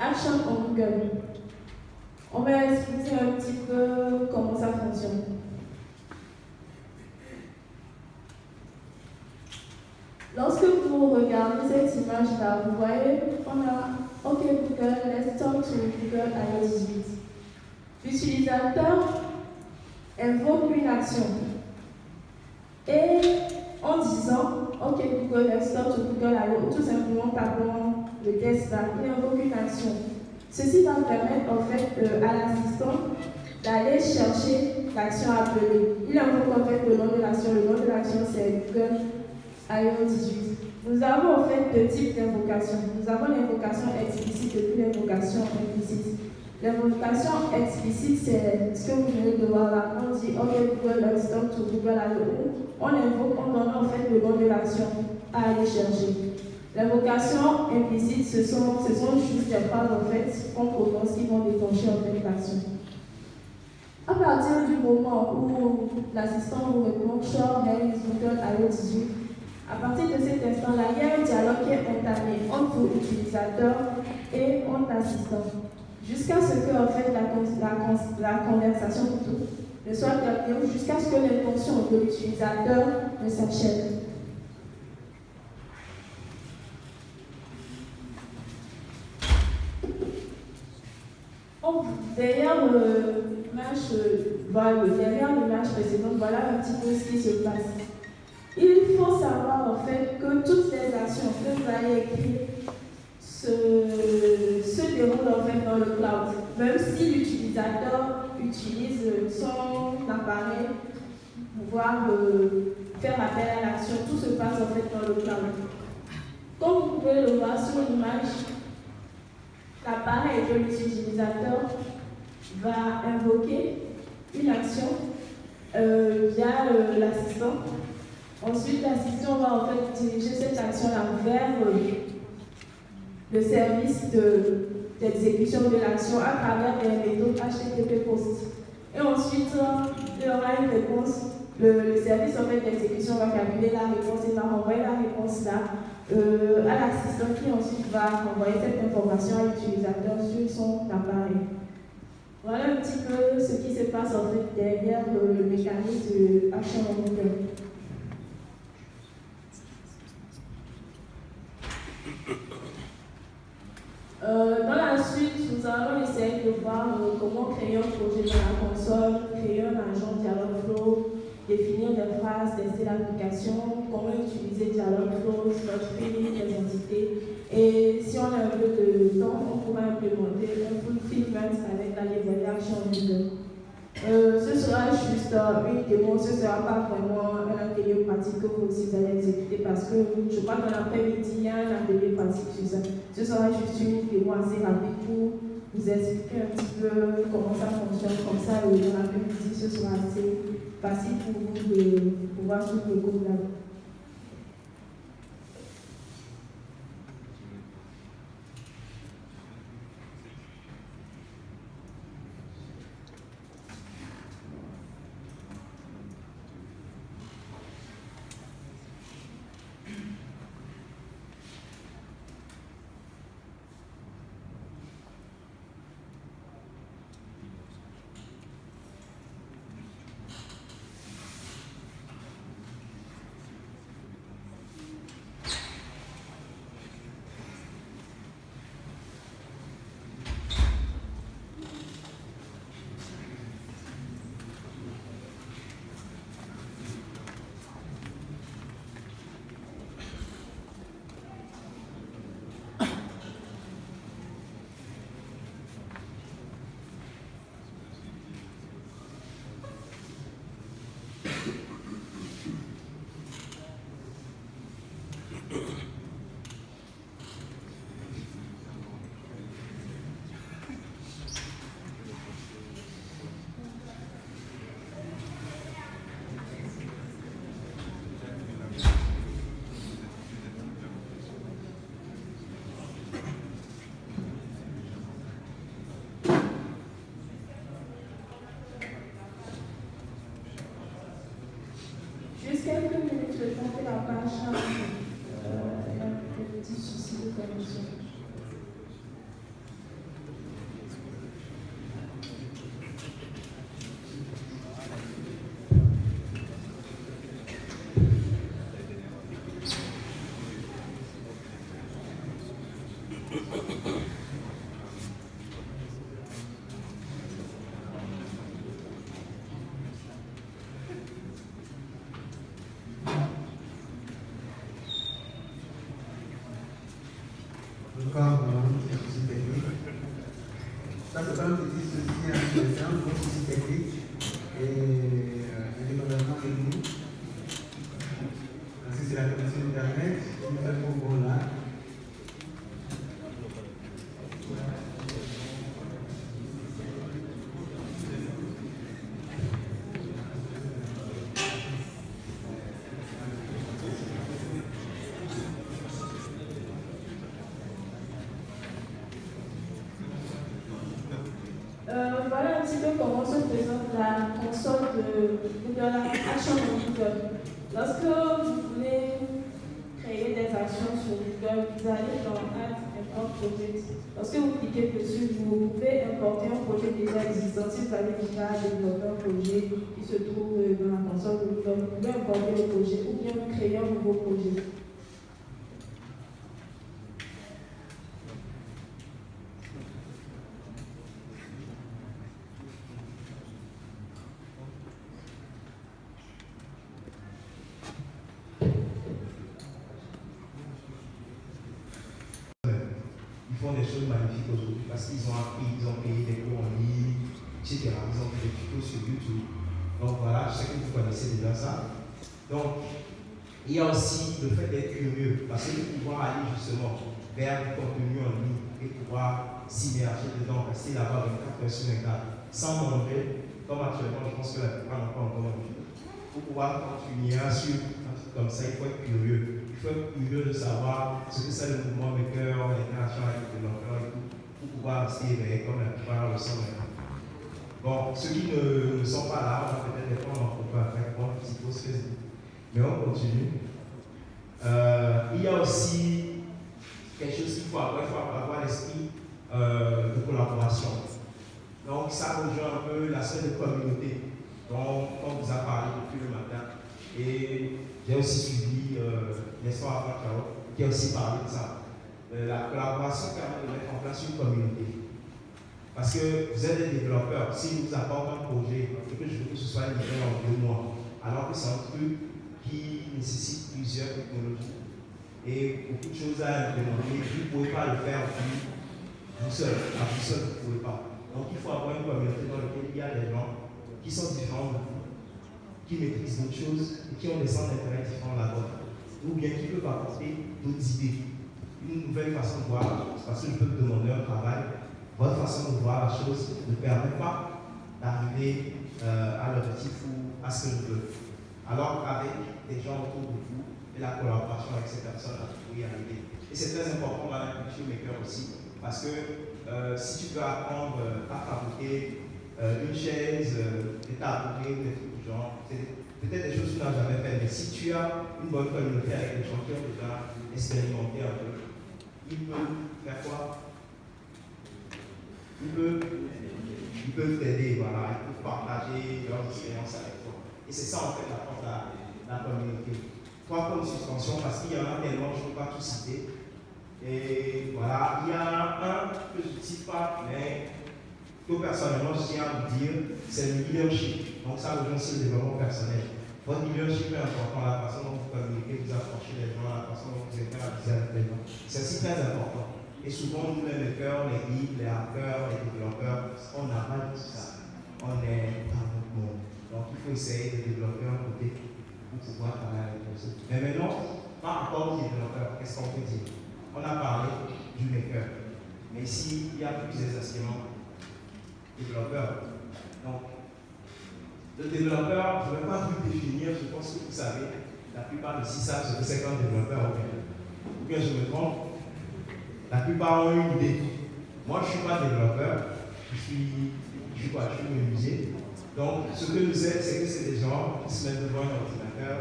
Action on Google. On va expliquer un petit peu comment ça fonctionne. Lorsque vous regardez cette image-là, vous voyez, on a OK Google, let's talk to Google iOS 18. L'utilisateur invoque une action. Et en disant OK Google, let's talk to Google iOS, tout simplement tapant le test là, il invoque une action. Ceci va permettre en fait à l'assistant d'aller chercher l'action appelée. Il invoque en fait le nom de l'action. Le nom de l'action c'est Google iOS 18. Nous avons en fait 2 types d'invocations. Nous avons l'invocation explicite et puis l'invocation implicite. L'invocation explicite, c'est ce que vous venez de voir là. On dit OK Google, let's talk to Google iOS. On invoque en donnant en fait le nom de l'action à aller chercher. L'invocation implicite, ce sont juste des phrases en fait qu'on prononce qui vont déclencher en fait l'action. À partir du moment où l'assistant vous répond Sure, hey, Google iOS 18, à partir de cet instant-là, il y a un dialogue qui est entamé entre l'utilisateur et entre l'assistant, jusqu'à ce que en fait la conversation plutôt ne soit terminée, jusqu'à ce que l'intention de l'utilisateur ne s'achève. Derrière l'image précédente, voilà un petit peu ce qui se passe. Il faut savoir en fait que toutes les actions que vous allez écrire se déroulent en fait dans le cloud. Même si l'utilisateur utilise son appareil pour pouvoir faire appel à l'action, tout se passe en fait dans le cloud. Comme vous pouvez le voir sur l'image, l'appareil de l'utilisateur va invoquer une action via l'assistant. Ensuite, l'assistant va en fait diriger cette action-là vers le service d'exécution de l'action à travers des méthodes HTTP POST. Et ensuite, il y aura une réponse. Le service en fait d'exécution va calculer la réponse et va renvoyer la réponse là à l'assistant qui ensuite va envoyer cette information à l'utilisateur sur son appareil. Voilà un petit peu ce qui se passe en fait derrière le mécanisme de action en Google. Dans la suite, nous allons essayer de voir comment créer un projet dans la console, créer un agent Dialogflow, définir des phrases, tester l'application, comment utiliser Dialogflow, Slotfill, les entités. Et si on a un peu de temps, on pourra implémenter un fulfillment avec la librairie Action Google. Ce sera juste une démo, ce ne sera pas vraiment un atelier pratique que vous aussi allez exécuter parce que je crois que l'après-midi, il y a un atelier pratique sur ça. Ce sera juste une démo assez rapide pour vous expliquer un petit peu comment ça fonctionne. Comme ça, dans l'après-midi, ce sera assez facile pour vous de pouvoir suivre le cours là. Juste quelques minutes, le temps que la page charge. Il y a un petit souci de connexion. Encore un petit souci technique. Ça, c'est pas un petit souci intéressant, un gros souci technique. Et indépendamment de nous, parce que c'est la connexion Internet qui nous fait pour bon là. Voilà un petit peu comment se présente la console de l'application de Google. Lorsque vous voulez créer des actions sur Google, vous allez dans Add Import Project. Lorsque vous cliquez dessus, vous pouvez importer un projet déjà existant. Si vous avez déjà développé un projet qui se trouve dans la console de Google, vous pouvez importer le projet ou bien créer un nouveau projet. Ils font des choses magnifiques aujourd'hui parce qu'ils ont appris, ils ont payé des cours en ligne, etc. Ils ont fait des tutos sur YouTube. Donc voilà, je sais que vous connaissez déjà ça. Donc, il y a aussi le fait d'être curieux, parce que de pouvoir aller justement vers du contenu en ligne et pouvoir s'immerger dedans, rester là-bas 24 heures sur 24, sans manger, comme actuellement, je pense que la plupart n'ont pas encore mangé. Pour pouvoir continuer à suivre un truc comme ça, il faut être curieux. Il faut être curieux de savoir ce que c'est le mouvement maker, l'interaction avec les développeurs et tout, pour pouvoir rester éveillé comme la plupart le sont maintenant. Bon, ceux qui ne sont pas là, on va peut-être répondre en propos après, bon, petit pause Facebook. Mais on continue. Il y a aussi quelque chose qu'il faut avoir l'esprit de collaboration. Donc, ça rejoint un peu l'aspect de communauté dont on vous a parlé depuis le matin. Et j'ai aussi suivi l'histoire à Fakao qui a aussi parlé de ça. La collaboration permet de mettre en place une communauté. Parce que vous êtes des développeurs, si vous apportez un projet et que je veux que ce soit livré en 2 mois, alors que c'est un truc qui nécessite plusieurs technologies et beaucoup de choses à implémenter, vous ne pouvez pas le faire vous seul. À vous seul, vous ne pouvez pas. Donc il faut avoir une communauté dans laquelle il y a des gens qui sont différents de vous, qui maîtrisent d'autres choses et qui ont des centres d'intérêt différents là-bas, ou bien qui peuvent apporter d'autres idées, une nouvelle façon de voir, parce que je peux te demander un travail, votre façon de voir la chose ne permet pas d'arriver à l'objectif ou à ce que je veux. Alors qu'avec des gens autour de vous et la collaboration avec ces personnes, vous pouvez y arriver. Et c'est très important dans la culture maker aussi, parce que si tu veux apprendre à fabriquer une chaise, des tabourets, des trucs du genre, c'est peut-être des choses que tu n'as jamais fait, mais si tu as une bonne communauté avec des gens qui ont déjà expérimenté un peu, ils peuvent faire quoi? Ils peuvent t'aider, voilà, ils peuvent partager leurs expériences avec toi. Et c'est ça en fait la force de la communauté. 3 points de suspension parce qu'il y en a tellement, je ne peux pas tout citer. Et voilà, il y en a un que je ne cite pas, mais que personnellement je tiens à vous dire, c'est le leadership. Donc ça rejoint aussi le développement personnel. Votre leadership est important, la façon dont vous communiquez, vous approchez les gens, la façon dont vous interagissez avec les gens. C'est aussi très important. Et souvent, nous, les makers, les guides, les hackers, les développeurs, on n'a pas tout ça. On est pas notre monde. Donc, il faut essayer de développer un côté pour pouvoir travailler avec eux. Mais maintenant, par rapport aux développeurs, qu'est-ce qu'on peut dire? On a parlé du maker. Mais ici, il y a plusieurs aspects développeurs. Donc, le développeur, je ne vais pas vous définir, je pense que vous savez, la plupart de ici savent ce que c'est qu'un développeur. Ou bien je me trompe. La plupart ont une idée. Moi, je ne suis pas développeur, je suis quoi? Je suis menuisier. Donc, ce que nous aide, c'est que c'est des gens qui se mettent devant un ordinateur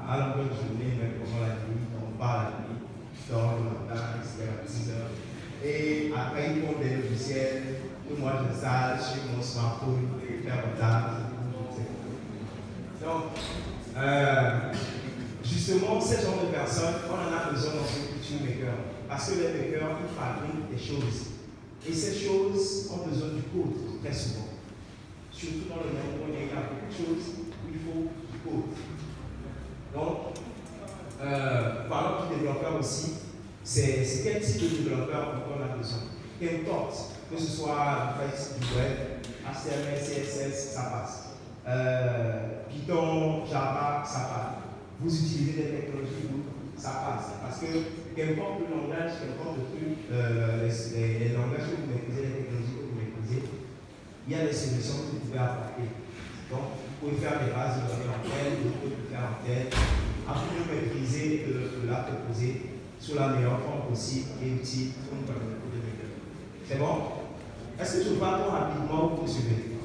à longueur de journée, même pendant la nuit, on parle la nuit, dorment le matin, etc. à 6 heures. Et après, ils font des logiciels que moi j'installe sur mon smartphone pour faire mon table. Donc, justement, ce genre de personnes, on en a besoin dans ce culture maker. Parce que les makers, ils fabriquent des choses. Et ces choses ont besoin du code très souvent. Surtout dans le monde où il y a beaucoup de choses où il faut du code. Donc, parlons du développeur aussi. C'est quel type de développeur on a besoin? Qu'importe, que ce soit du web, HTML, CSS, ça passe. Python, Java, ça passe. Vous utilisez des technologies, ça passe. Parce que qu'importe le langage, qu'importe le truc, les langages que vous maîtrisez, les technologies que vous maîtrisez, il y a des solutions que vous pouvez apporter. Donc, vous pouvez faire des bases de données en telle, vous pouvez faire en telle. Après, vous maîtriser de la proposer sous la meilleure forme possible et utile pour une communauté de méthodes. C'est bon? Est-ce que je parle trop rapidement pour vous suivez?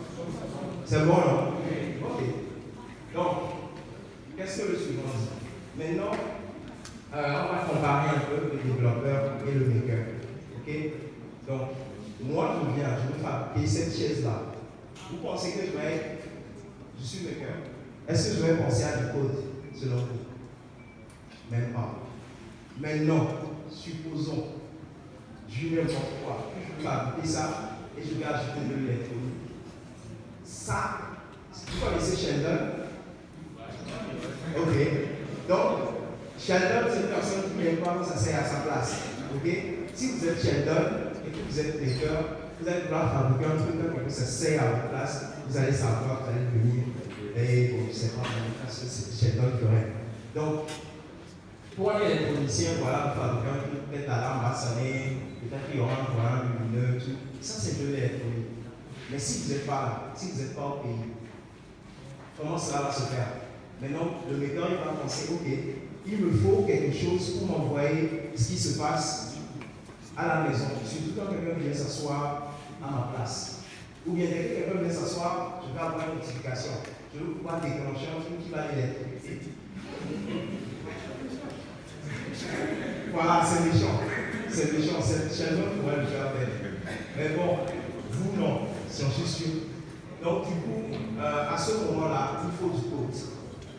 C'est bon, non? Ok. Donc, qu'est-ce que le suivant dit? Maintenant, on va comparer un peu le développeur et le maker. Ok? Donc, moi, je veux fabriquer cette chaise-là. Vous pensez que je suis maker? Est-ce que je vais penser à du code, selon vous? Même pas. Maintenant, supposons, je vais fabriquer ça et je vais ajouter de l'électronique. Ça, vous connaissez Sheldon? Ok. Donc, Sheldon, c'est une personne qui n'aime pas s'asseoir à sa place. Ok? Si vous êtes Sheldon et que vous êtes maker, vous allez pouvoir fabriquer un truc comme ça s'assied à votre place, vous allez savoir, vous allez venir. Et bon, je ne sais pas, c'est Sheldon qui aurait. Donc, pour les électroniciens, voilà, vous fabriquez un truc, peut-être l'alarme va sonner, peut-être qu'il y aura un courant lumineux, tout. Ça, c'est de l'électronique. Mais si vous n'êtes pas là, si vous n'êtes pas au pays, comment cela va se faire? Maintenant, le maker, il va penser, ok, il me faut quelque chose pour m'envoyer ce qui se passe à la maison. Surtout quand quelqu'un vient s'asseoir à ma place. Ou bien dès que quelqu'un vient s'asseoir, je vais avoir une notification. Je vais pouvoir déclencher un truc qui va l'électrocuter. Voilà, c'est méchant. C'est méchant. C'est Sheldon pourrait le faire belle. Mais bon, vous non, j'en suis sûr. Donc du coup, à ce moment-là, il faut du code.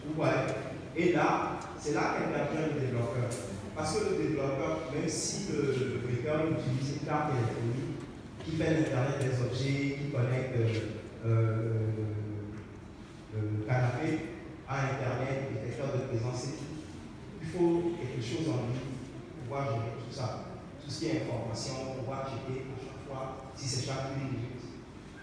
Vous voyez? Et là, c'est là qu'intervient le développeur. Parce que le développeur, même si le maker utilise une carte électronique qui fait l'Internet des objets, qui connecte le canapé à Internet, le détecteur de présence et tout, il faut quelque chose en ligne pour pouvoir gérer tout ça. Tout ce qui est information, pour pouvoir checker à chaque fois si c'est chaque minute.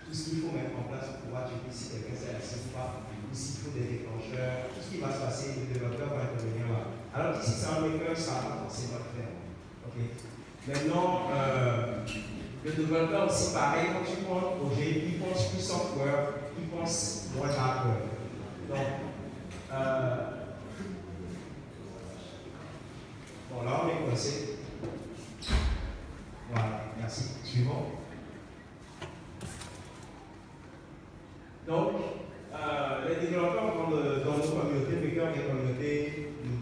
Tout ce qu'il faut mettre en place pour pouvoir checker si quelqu'un s'est assis ou pas, ou s'il faut des déclencheurs, tout ce qui va se passer, le développeur va intervenir là. Alors si c'est un maker, ça va forcément le faire. Okay. Maintenant, le développeur aussi pareil, quand tu prends un projet, il pense plus software, il pense moins hardware. Donc, bon là on est coincé. Voilà, merci. Suivant. Donc, les développeurs dans nos communautés, makers des communautés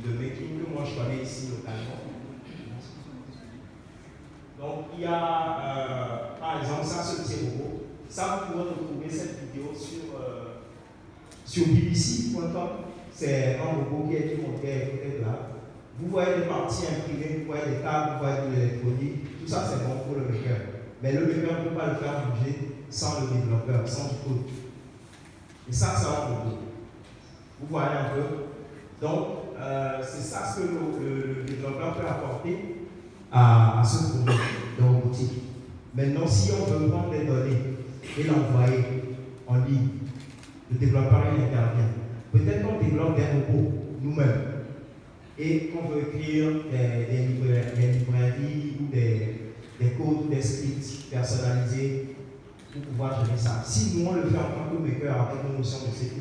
de making que moi je connais ici localement. Donc, il y a, par exemple, ça, ce petit robot. Ça, vous pouvez retrouver cette vidéo sur bbc.com. C'est un robot qui est monté là. Vous voyez des parties imprimées, vous voyez des tables, vous voyez de l'électronique. Tout ça, c'est bon pour le maker. Mais le maker ne peut pas le faire bouger sans le développeur, sans du code. Et ça, c'est un robot. Vous voyez un peu. Donc, c'est ça ce que le développeur peut apporter à ce projet de robotique. Maintenant, si on veut prendre des données et l'envoyer en ligne, le développeur il intervient. Peut-être qu'on développe des robots nous-mêmes et qu'on veut écrire des librairies ou des codes, des scripts personnalisés pour pouvoir gérer ça. Si nous on le fait en tant que maker avec nos notions de C++,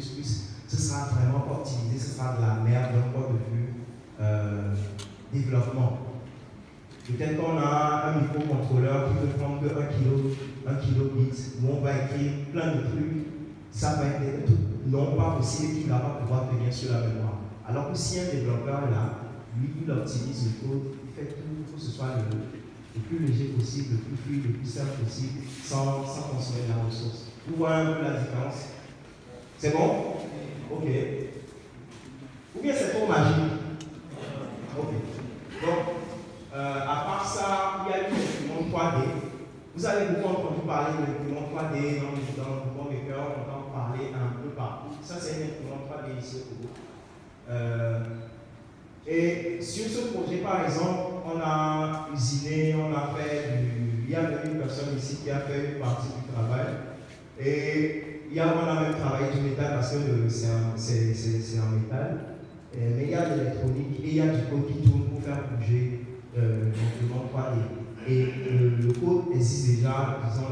ce sera vraiment pas optimisé, ce sera de la merde d'un point de vue développement. Peut-être qu'on a un microcontrôleur qui peut prendre que 1 kilobit, où on va écrire plein de trucs. ça va être des trucs non pas possibles qu'il ne va pas pouvoir tenir sur la mémoire. Alors que si un développeur là, lui, il optimise le code, il fait tout pour que ce soit le plus léger possible, le plus fluide, le plus simple possible, sans consommer la ressource. Vous voyez un peu la différence? C'est bon? Ok. Ou bien c'est trop magique? Ok. Donc, à part ça, il y a l'imprimante 3D. Vous avez beaucoup entendu parler de l'imprimante 3D dans le Google Maker, on entend parler un peu partout. Ça, c'est une imprimante 3D ici au Togo. Et sur ce projet, par exemple, on a usiné, on a fait il y a une personne ici qui a fait une partie du travail. Et on a même travaillé du métal parce que c'est en métal. Mais il y a de l'électronique et il y a du code qui tourne pour faire bouger l'imprimante 3D. Et le code existe déjà, disons,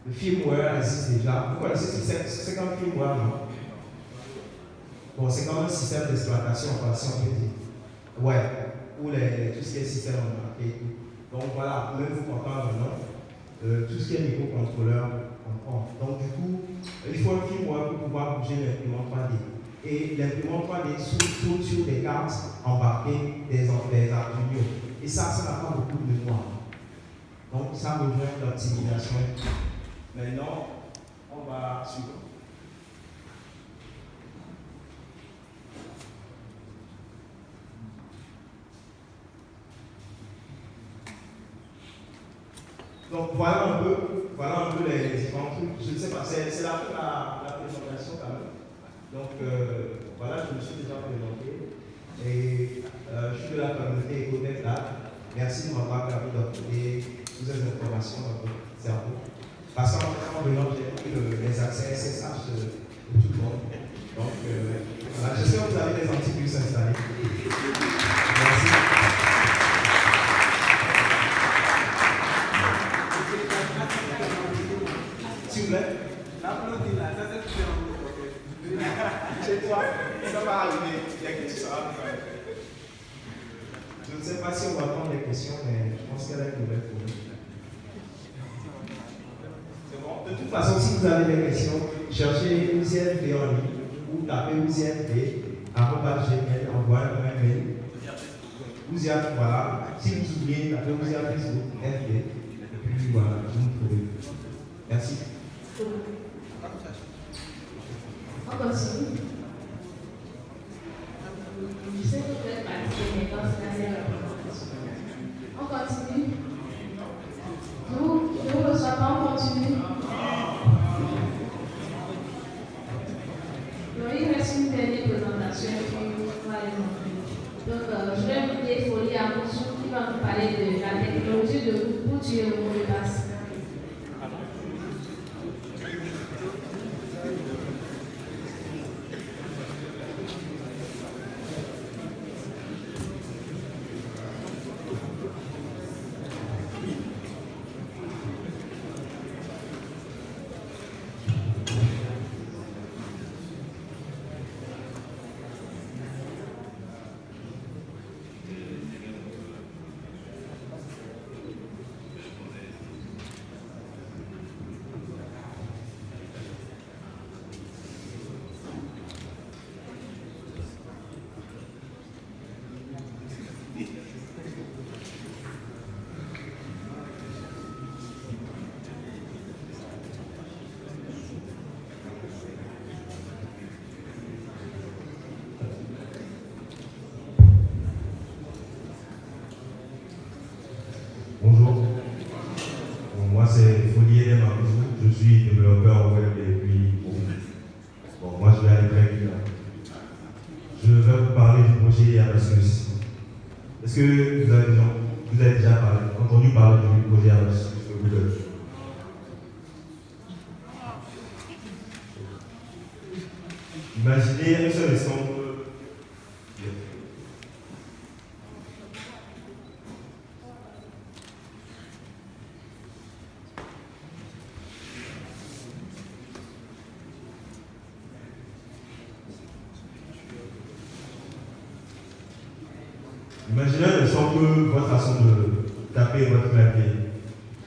le firmware existe déjà. Vous connaissez ce que c'est qu'un firmware, non? Bon, c'est comme un système d'exploitation, si on peut dire. Ouais, ou tout ce qui est système embarqué et tout. Donc voilà, même vous comprendre maintenant, tout ce qui est microcontrôleur, on comprend. Donc du coup, il faut un firmware pour pouvoir bouger l'imprimante 3D. Et l'imprimante 3D tourne sur des cartes embarquées des Arduino. Et ça n'a pas beaucoup de mémoire. Donc ça rejoint l'optimisation. Maintenant, on va suivre. Donc voilà un peu les différents trucs. Je ne sais pas, c'est la présentation quand même. Donc voilà, je me suis déjà présenté. Et je suis de la communauté Ecotech Lab. Merci de m'avoir permis d'obtenir toutes ces informations dans votre cerveau. Parce qu'en venant, j'ai pris les accès SSH de tout le monde. Donc voilà, j'espère que vous avez des antivirus installés. Merci. S'il vous plaît. L'applaudit là, ça c'est tout en Chez toi, ça va arriver. Il y a que tu sauras. Je ne sais pas si on va prendre des questions, mais je pense qu'elle a une nouvelle pour nous. C'est bon. De toute façon, si vous avez des questions, cherchez UZV en ligne ou tapez UZV, @gmail, envoyez un mail. UZV, voilà. Si vous oubliez, tapez UZV Facebook, FB. Et puis voilà, vous me trouvez. Merci. On continue. Je sais que vous êtes fatigué, mais dans ce cas, c'est la présentation. On continue. Je vous reçois pas, on continue. Donc, il reste une dernière présentation et puis on va les enlever. Donc, je vais inviter Folie Amoussou qui va nous parler de la technologie de pour tuer le mot de passe. Bonjour, moi c'est Folie Edem Amoussou, je suis développeur web et puis bon, moi je vais aller très vite là. Je vais vous parler du projet Erasmus. Est-ce que vous avez déjà entendu parler du projet Erasmus de Google? Imaginez un seul exemple. Imaginez un exemple votre façon de taper votre clavier,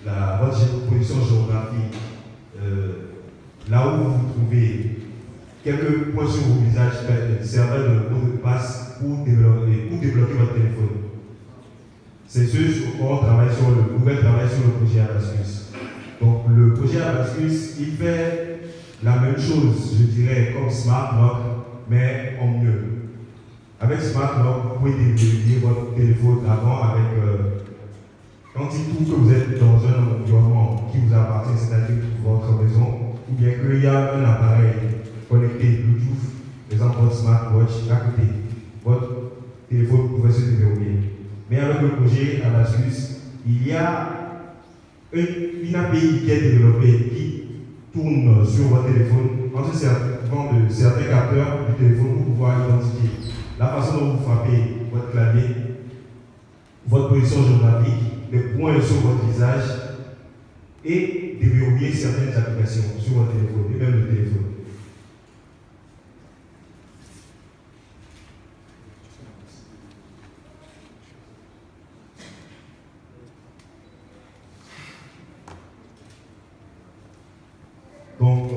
votre position géographique, là où vous trouvez quelques points sur vos visages servent de mot de passe pour débloquer votre téléphone. C'est ce sur quoi on travaille sur le projet Abascus. Donc le projet Abascus, il fait la même chose, je dirais, comme Smart Lock, mais en mieux. Avec Smart Lock, vous pouvez débloquer votre téléphone avant avec quand il trouve que vous êtes dans un environnement qui vous appartient, c'est-à-dire votre maison, ou bien qu'il y a un appareil connecté Bluetooth, par exemple votre smartwatch à côté, votre téléphone pourrait se déverrouiller. Mais avec le projet Abascus, il y a une API qui est développée qui tourne sur votre téléphone en se servant de certains capteurs du téléphone pour pouvoir identifier la façon dont vous frappez votre clavier, votre position géographique, les points sur votre visage et déverrouiller certaines applications sur votre téléphone et même le téléphone. Donc,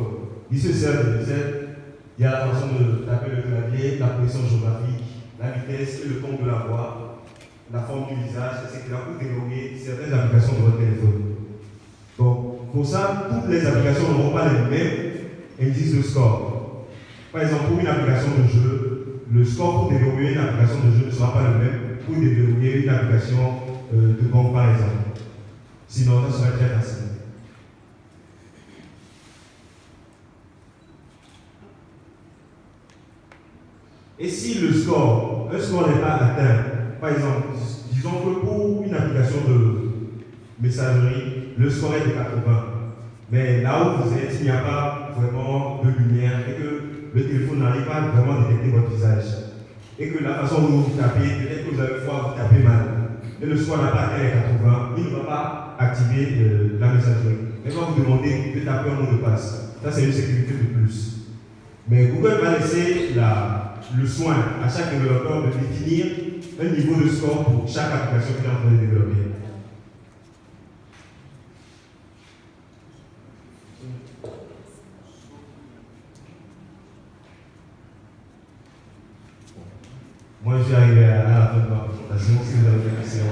il se sert de l'ISET, il y a la façon de taper le clavier, la position géographique, la vitesse et le ton de la voix, la forme du visage, etc. pour développer certaines applications de votre téléphone. Donc, pour ça, toutes les applications n'auront pas les mêmes indices de score. Par exemple, pour une application de jeu, le score pour développer une application de jeu ne sera pas le même pour développer une application de banque, par exemple. Sinon, ça serait très facile. Et si un score n'est pas atteint, par exemple, disons que pour une application de messagerie, le score est de 80, mais là où vous êtes, il n'y a pas vraiment de lumière et que le téléphone n'arrive pas vraiment à détecter votre visage. Et que la façon dont vous tapez, peut-être que vous avez fois vous tapez mal, et le score n'a pas atteint les 80, il ne va pas activer la messagerie. Mais va vous demander de taper un mot de passe. Ça, c'est une sécurité de plus. Mais Google va laisser le soin à chaque développeur de définir un niveau de score pour chaque application qu'il est en train de développer. Moi, je suis arrivé à la fin de ma présentation, si vous avez des questions.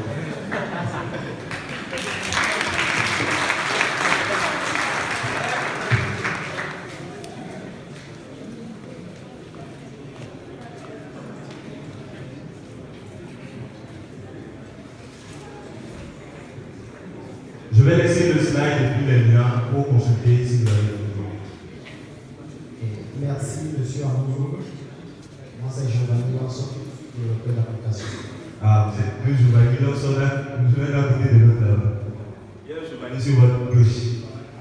Je vais laisser le slide et puis les liens pour consulter si vous avez besoin. Merci, monsieur Arnaud. Moi, c'est Giovanni Lanson, de l'application. Ah, vous êtes deux Giovanni Lanson là, vous êtes à côté de l'autre là. Il y a un Giovanni sur votre gauche.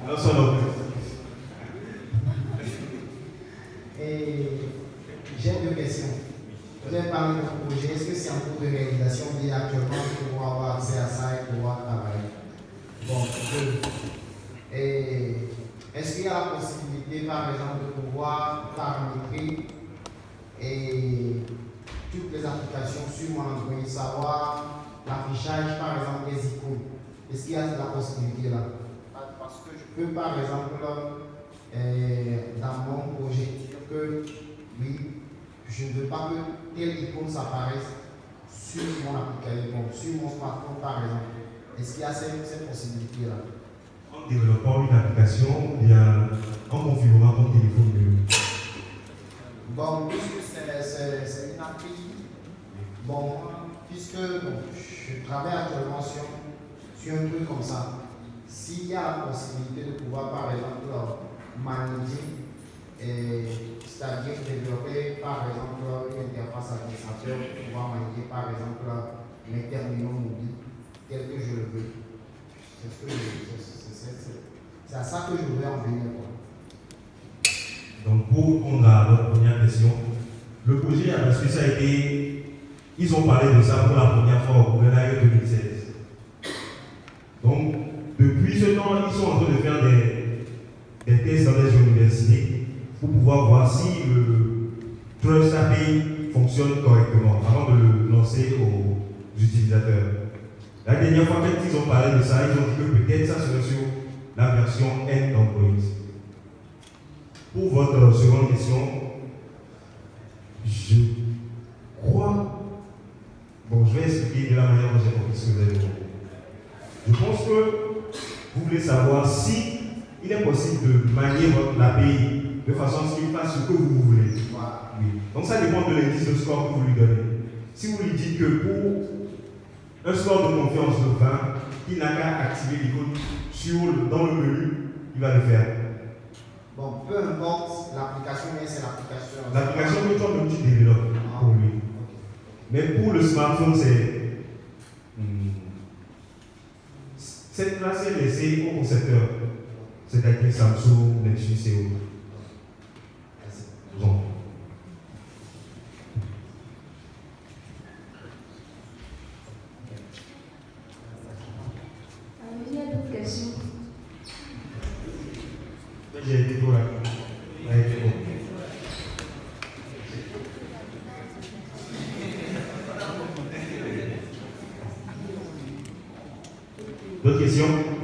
Lanson en plus. Et j'ai deux questions. Vous avez parlé de votre projet. Est-ce que c'est en cours de réalisation ou bien actuellement pour avoir accès à ça et pouvoir travailler? Bon, et est-ce qu'il y a la possibilité, par exemple, de pouvoir paramétrer et toutes les applications sur mon Android, savoir l'affichage, par exemple, des icônes? Est-ce qu'il y a la possibilité là? Parce que je peux, par exemple, dans mon projet, dire que oui, je ne veux pas que telle icône s'apparaisse sur mon application, sur mon smartphone, par exemple. Est-ce qu'il y a cette possibilité-là? En développant une application, bien en configurant ton téléphone mieux. Bon, puisque c'est une appli, bon, puisque je travaille actuellement sur un truc comme ça, s'il y a la possibilité de pouvoir, par exemple, manager, c'est-à-dire développer, par exemple, une interface administrateur pour pouvoir manager, par exemple, les terminaux mobiles, tel que je le veux. C'est à ça que je voulais en venir. Donc, pour répondre à votre première question, le projet Abascus a été. Ils ont parlé de ça pour la première fois au Gouvernement 2016. Donc, depuis ce temps, ils sont en train de faire des tests dans les universités pour pouvoir voir si le Trust API fonctionne correctement avant de le lancer aux utilisateurs. La dernière fois qu'ils ont parlé de ça, ils ont dit que peut-être ça serait sur la version N d'Android. pour votre seconde question, je crois. Bon, je vais expliquer de la manière dont j'ai compris ce que vous avez compris. Je pense que vous voulez savoir si il est possible de manier l'API de façon à ce qu'il fasse ce que vous voulez. Voilà. Oui. Donc ça dépend de l'indice de score que vous lui donnez. Si vous lui dites que pour un score de confiance de 20, il n'a qu'à activer l'icône dans le menu, il va le faire. Bon, peu importe l'application, mais c'est l'application. L'application que toi-même tu développes pour lui. Mais pour le smartphone, cette place est laissée au concepteur, c'est-à-dire Samsung, Nexus et autres. Bon. Il y a d'autres questions. J'ai été tout là. D'autres questions?